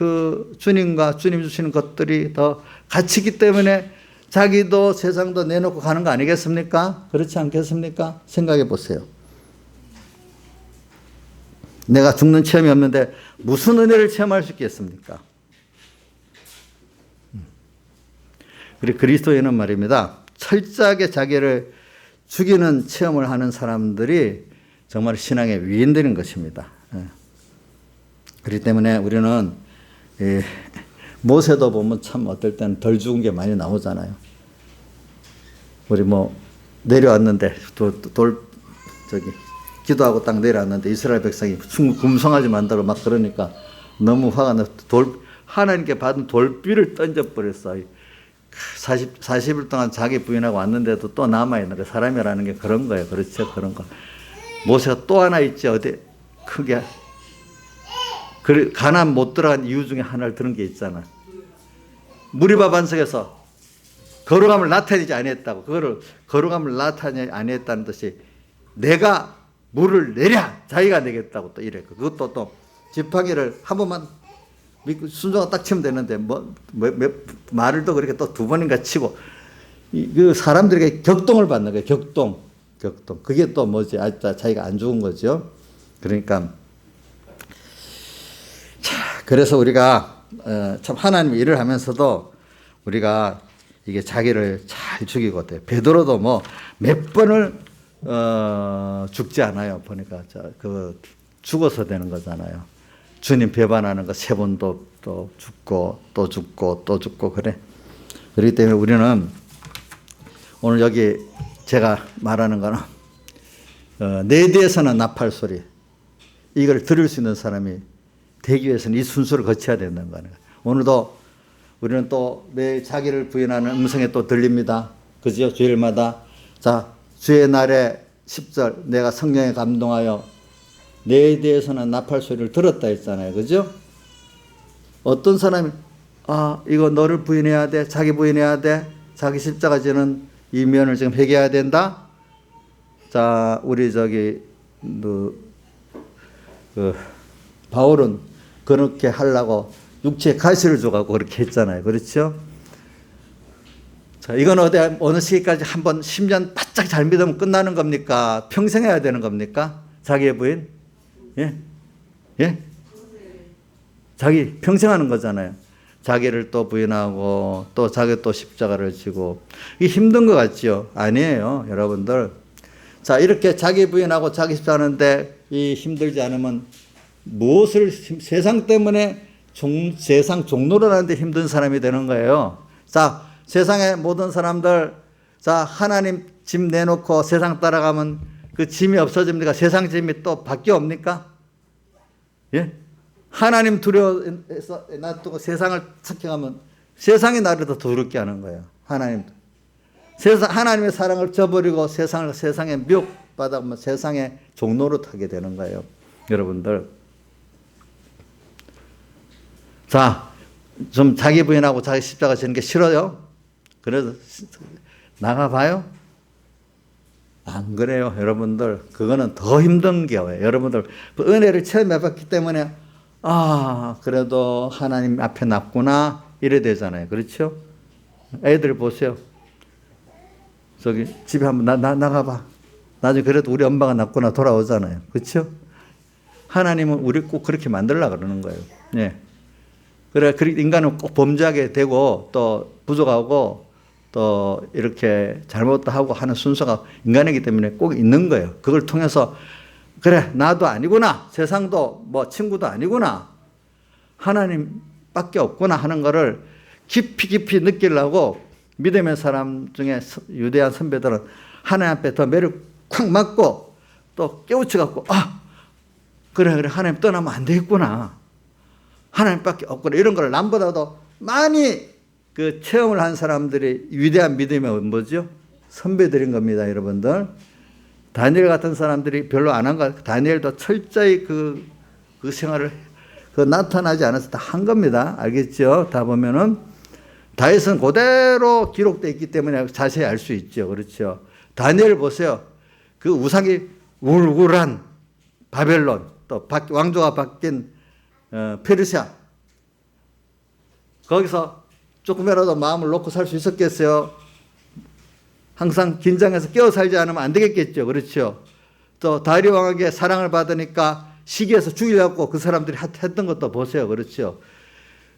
주님과 주님이 주시는 것들이 더 가치 있기 때문에 자기도 세상도 내놓고 가는 거 아니겠습니까? 그렇지 않겠습니까? 생각해 보세요. 내가 죽는 체험이 없는데 무슨 은혜를 체험할 수 있겠습니까? 그리고 그리스도인은 말입니다. 철저하게 자기를 죽이는 체험을 하는 사람들이 정말 신앙의 위인들인 것입니다. 그렇기 때문에 우리는 모세도 보면 참 어떨 때는 덜 죽은 게 많이 나오잖아요. 우리 내려왔는데 기도하고 딱 내려왔는데 이스라엘 백성이 금송아지 만들어 막 그러니까 너무 화가 나서 하나님께 받은 돌비를 던져버렸어. 40일 동안 자기 부인하고 왔는데도 또 남아있는 거 사람이라는 게 그런 거예요. 그렇죠? 그런 거. 모세가 또 하나 있지, 어디 크게. 가나안 못 들어간 이유 중에 하나를 들은 게 있잖아. 무리바 반석에서 거룩함을 나타내지 아니했다고. 그거를 거룩함을 나타내지 아니했다는 뜻이 내가 물을 내랴 자기가 내겠다고 또 이래. 그것도 또 지팡이를 한 번만 순종하고 딱 치면 되는데 말을 또 그렇게 또 두 번인가 치고 그 사람들에게 격동을 받는 거예요. 격동. 그게 또 뭐지? 자기가 안 죽은 거죠. 그러니까 그래서 우리가 참 하나님 일을 하면서도 우리가 이게 자기를 잘 죽이고 돼요. 베드로도 몇 번을 죽지 않아요. 보니까 죽어서 되는 거잖아요. 주님 배반하는 거 3번도 또 죽고 또 죽고 또 죽고 그래. 그렇기 때문에 우리는 오늘 여기 제가 말하는 거는 내 뒤에서는 나팔 소리 이걸 들을 수 있는 사람이 되기 위해서는 이 순서를 거쳐야 된다는 거예요. 오늘도 우리는 또 내 자기를 부인하는 음성에 또 들립니다. 그죠? 주일마다. 자, 주의 날에 10절 내가 성령에 감동하여 내 대해서는 나팔 소리를 들었다 했잖아요. 그죠? 어떤 사람이 이거 너를 부인해야 돼. 자기 부인해야 돼. 자기 십자가 지는 이 면을 지금 회개해야 된다. 자, 우리 바울은 그렇게 하려고 육체에 가시를 줘가고 그렇게 했잖아요. 그렇죠? 자, 이건 어느 시기까지 한번 10년 바짝 잘 믿으면 끝나는 겁니까? 평생 해야 되는 겁니까? 자기의 부인? 예? 자기 평생 하는 거잖아요. 자기를 또 부인하고 또 자기 또 십자가를 지고 이게 힘든 것 같죠? 아니에요, 여러분들. 자, 이렇게 자기 부인하고 자기 십자가하는데 이 힘들지 않으면 무엇을 세상 때문에 세상 종로를 하는데 힘든 사람이 되는 거예요. 자, 세상의 모든 사람들 자, 하나님 짐 내놓고 세상 따라가면 그 짐이 없어집니까? 세상 짐이 또 바뀌어 옵니까? 예? 하나님 두려워해서 놔두고 세상을 착해가면 세상이 나를 더 더럽게 하는 거예요. 하나님의 사랑을 저버리고 세상에 미혹받아보면 세상의 종로로 타게 되는 거예요. 여러분들. 자, 좀 자기 부인하고 자기 십자가 지는 게 싫어요? 그래서 나가봐요? 안 그래요, 여러분들. 그거는 더 힘든 거예요. 여러분들 은혜를 체험해봤기 때문에 그래도 하나님 앞에 놨구나 이래 되잖아요. 그렇죠? 애들 보세요. 집에 한번 나가봐. 나중에 그래도 우리 엄마가 놨구나 돌아오잖아요. 그렇죠? 하나님은 우리 꼭 그렇게 만들려고 그러는 거예요. 예. 그래, 인간은 꼭 범죄하게 되고 또 부족하고 또 이렇게 잘못도 하고 하는 순서가 인간이기 때문에 꼭 있는 거예요. 그걸 통해서 그래 나도 아니구나, 세상도 뭐 친구도 아니구나, 하나님밖에 없구나 하는 거를 깊이 느끼려고 믿음의 사람 중에 유대한 선배들은 하나님 앞에 더 매를 콱 맞고 또 깨우쳐갖고 그래 하나님 떠나면 안 되겠구나, 하나님밖에 없구나, 이런 걸 남보다도 많이 그 체험을 한 사람들이 위대한 믿음의 뭐죠? 선배들인 겁니다, 여러분들. 다니엘 같은 사람들이 별로 안 한 거, 다니엘도 철저히 그 생활을 나타나지 않아서 다 한 겁니다. 알겠죠? 다 보면은 다윗은 그대로 기록되어 있기 때문에 자세히 알 수 있죠. 그렇죠? 다니엘 보세요. 그 우상이 울울한 바벨론, 또 왕조가 바뀐 페르시아, 거기서 조금이라도 마음을 놓고 살 수 있었겠어요? 항상 긴장해서 깨어 살지 않으면 안 되겠겠죠. 그렇죠? 또 다리 왕에게 사랑을 받으니까 시기에서 죽이려고 그 사람들이 했던 것도 보세요. 그렇죠?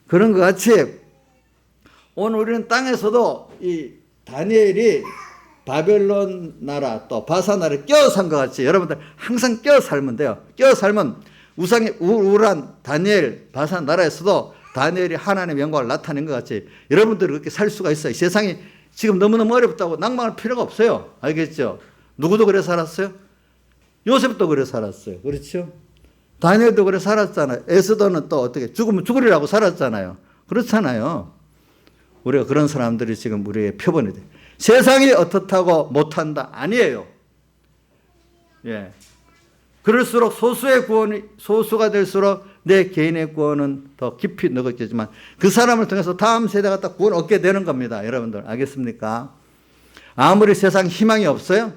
그런 것 같이 오늘 우리는 땅에서도 이 다니엘이 바벨론 나라 또 바사 나라에 껴 산 것 같이 여러분들 항상 껴 살면 돼요. 껴 살면 우상이 우울한 다니엘 바사 나라에서도 다니엘이 하나님의 영광을 나타낸 것 같이 여러분들이 그렇게 살 수가 있어요. 세상이 지금 너무너무 어렵다고 낭망할 필요가 없어요. 알겠죠? 누구도 그래 살았어요? 요셉도 그래 살았어요. 그렇죠? 다니엘도 그래 살았잖아요. 에스더는 또 어떻게 죽으면 죽으리라고 살았잖아요. 그렇잖아요. 우리가 그런 사람들이 지금 우리의 표본이 돼요. 세상이 어떻다고 못한다? 아니에요. 예. 그럴수록 소수의 구원이 소수가 될수록 내 개인의 구원은 더 깊이 느껴지지만 그 사람을 통해서 다음 세대가 딱 구원 얻게 되는 겁니다. 여러분들 알겠습니까? 아무리 세상 희망이 없어요?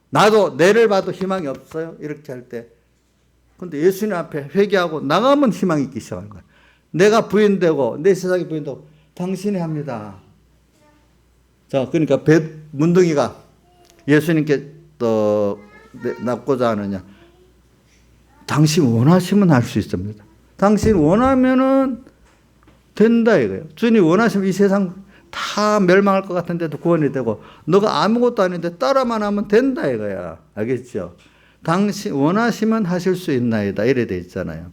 나도 내를 봐도 희망이 없어요? 이렇게 할 때. 근데 예수님 앞에 회개하고 나가면 희망이 있기 시작하는 거예요. 내가 부인되고 내 세상이 부인되고 당신이 합니다. 자, 그러니까 문둥이가 예수님께 또 납고자 하느냐. 당신 원하시면 할 수 있습니다. 당신 원하면은 된다 이거예요. 주님 원하시면 이 세상 다 멸망할 것 같은데도 구원이 되고 너가 아무것도 아닌데 따라만 하면 된다 이거야. 알겠죠? 당신 원하시면 하실 수 있나이다 이래 돼 있잖아요.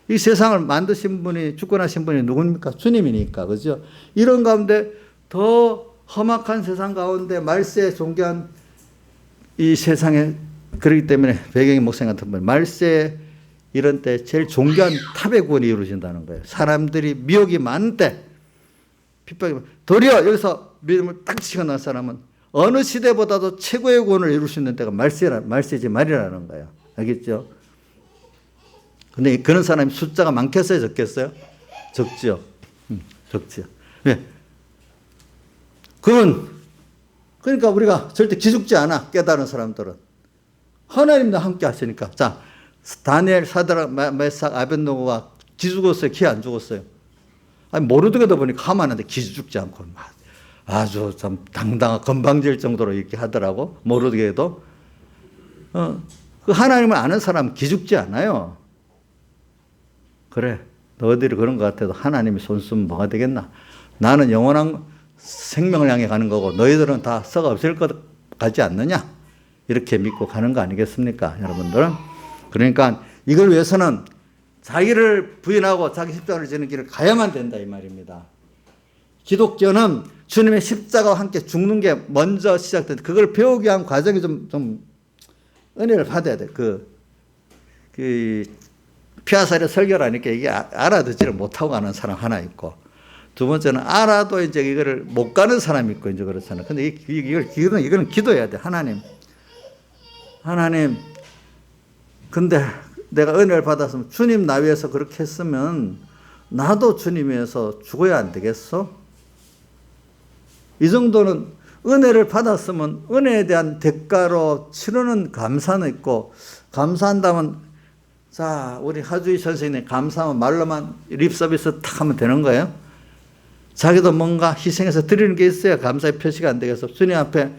이 세상을 만드신 분이 주권하신 분이 누굽니까? 주님이니까. 그죠? 이런 가운데 더 험악한 세상 가운데 말세에 존귀한 이 세상에 그렇기 때문에 배경의 목사님 같은 분 말세 이런 때 제일 존귀한 탑의 구원이 이루어진다는 거예요. 사람들이 미혹이 많은 때 핍박이 도리어 여기서 믿음을 딱 지켜난 사람은 어느 시대보다도 최고의 구원을 이룰 수 있는 때가 말세지 말이라는 거예요. 알겠죠? 근데 그런 사람이 숫자가 많겠어요? 적겠어요? 적죠. 적죠. 네. 그러니까 우리가 절대 기죽지 않아. 깨달은 사람들은. 하나님도 함께 하시니까. 자, 다니엘, 사드락, 메삭, 아벳노고가 기죽었어요? 기 안 죽었어요? 아니, 모르드게도 보니까 하만한데 기죽지 않고 아주 참 당당한 건방질 정도로 이렇게 하더라고. 모르드게도. 그 하나님을 아는 사람은 기죽지 않아요. 그래, 너희들이 그런 것 같아도 하나님이 손 쓰면 뭐가 되겠나? 나는 영원한 생명을 향해 가는 거고 너희들은 다 썩어 없을 것 같지 않느냐? 이렇게 믿고 가는 거 아니겠습니까, 여러분들? 그러니까 이걸 위해서는 자기를 부인하고 자기 십자가를 지는 길을 가야만 된다 이 말입니다. 기독교는 주님의 십자가와 함께 죽는 게 먼저 시작된다. 그걸 배우기 위한 과정이 좀 은혜를 받아야 돼. 피아사리 설교를 하니까 이게 알아듣지를 못하고 가는 사람 하나 있고, 두 번째는 알아도 이제 이거를 못 가는 사람이 있고, 이제 그렇잖아요. 근데 이거는 기도해야 돼. 하나님, 근데 내가 은혜를 받았으면 주님 나 위해서 그렇게 했으면 나도 주님 위해서 죽어야 안 되겠어? 이 정도는 은혜를 받았으면 은혜에 대한 대가로 치르는 감사는 있고, 감사한다면 자, 우리 하주희 선생님 감사하면 말로만 립서비스 탁 하면 되는 거예요? 자기도 뭔가 희생해서 드리는 게 있어야 감사의 표시가 안 되겠어. 주님 앞에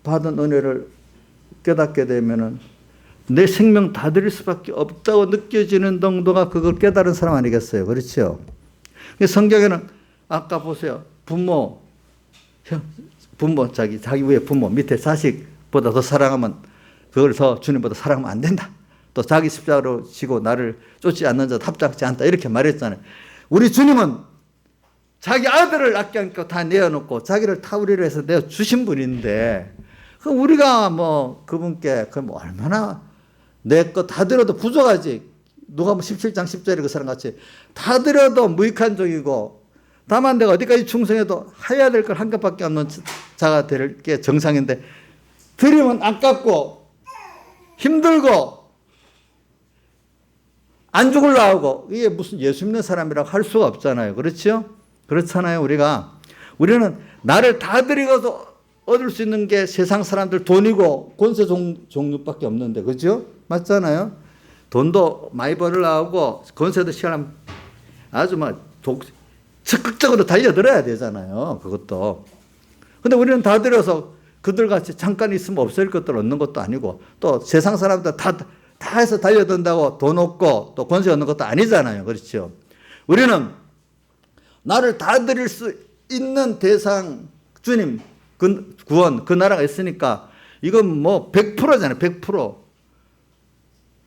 받은 은혜를 깨닫게 되면은 내 생명 다 드릴 수밖에 없다고 느껴지는 정도가 그걸 깨달은 사람 아니겠어요? 그렇죠? 성경에는 아까 보세요. 부모, 자기 위에 부모, 밑에 자식보다 더 사랑하면 그걸 더 주님보다 사랑하면 안 된다. 또 자기 십자가로 지고 나를 쫓지 않는 자 합당치 않다. 이렇게 말했잖아요. 우리 주님은 자기 아들을 아껴 안고 다 내어놓고 자기를 타우리로 해서 내어주신 분인데, 그 우리가 뭐 그분께 뭐 얼마나 내 거 다 들어도 부족하지. 누가 뭐 17장 10절에 그 사람 같이 다 들어도 무익한 종이고, 다만 내가 어디까지 충성해도 해야 될 걸 한 것밖에 없는 자가 될 게 정상인데, 드리면 아깝고 힘들고 안 죽으려 하고, 이게 무슨 예수 믿는 사람이라고 할 수가 없잖아요. 그렇죠? 그렇잖아요. 우리는 나를 다 드리고도 얻을 수 있는 게 세상 사람들 돈이고 권세 종류밖에 없는데, 그죠? 맞잖아요. 돈도 많이 벌으려고 권세도 시간하면 아주 막 적극적으로 달려들어야 되잖아요. 그것도. 근데 우리는 다 들여서 그들같이 잠깐 있으면 없을 것들 얻는 것도 아니고, 또 세상 사람들 다 해서 달려든다고 돈 얻고 또 권세 얻는 것도 아니잖아요. 그렇죠? 우리는 나를 다 드릴 수 있는 대상, 주님, 구원, 그 나라가 있으니까 이건 뭐 100%잖아요. 100%.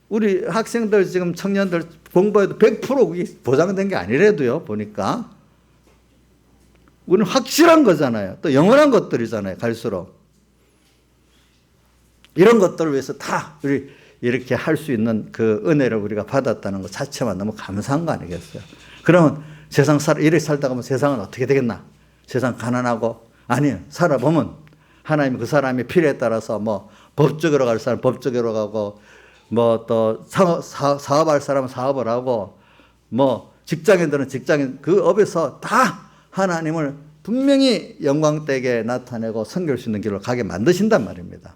우리 학생들 지금 청년들 공부해도 100% 그게 보장된 게 아니래도요. 보니까. 우리는 확실한 거잖아요. 또 영원한 것들이잖아요. 갈수록. 이런 것들을 위해서 다 우리 이렇게 할 수 있는 그 은혜를 우리가 받았다는 것 자체만 너무 감사한 거 아니겠어요? 그러면 세상 이렇게 살다 가면 세상은 어떻게 되겠나? 세상 가난하고, 아니요. 살아보면 하나님이 그 사람의 필요에 따라서 뭐 법적으로 갈 사람 법적으로 가고, 뭐 또 사업할 사람은 사업을 하고, 뭐 직장인들은 직장인 그 업에서 다 하나님을 분명히 영광되게 나타내고 섬길 수 있는 길로 가게 만드신단 말입니다.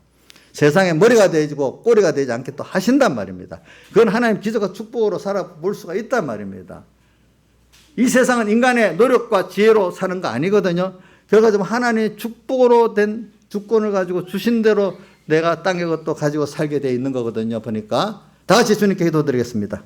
세상에 머리가 되지고 꼬리가 되지 않게 또 하신단 말입니다. 그건 하나님 기적과 축복으로 살아볼 수가 있단 말입니다. 이 세상은 인간의 노력과 지혜로 사는 거 아니거든요. 결과적으로 하나님의 축복으로 된 주권을 가지고 주신 대로 내가 땅의 것도 가지고 살게 돼 있는 거거든요. 보니까 다 같이 주님께 기도드리겠습니다.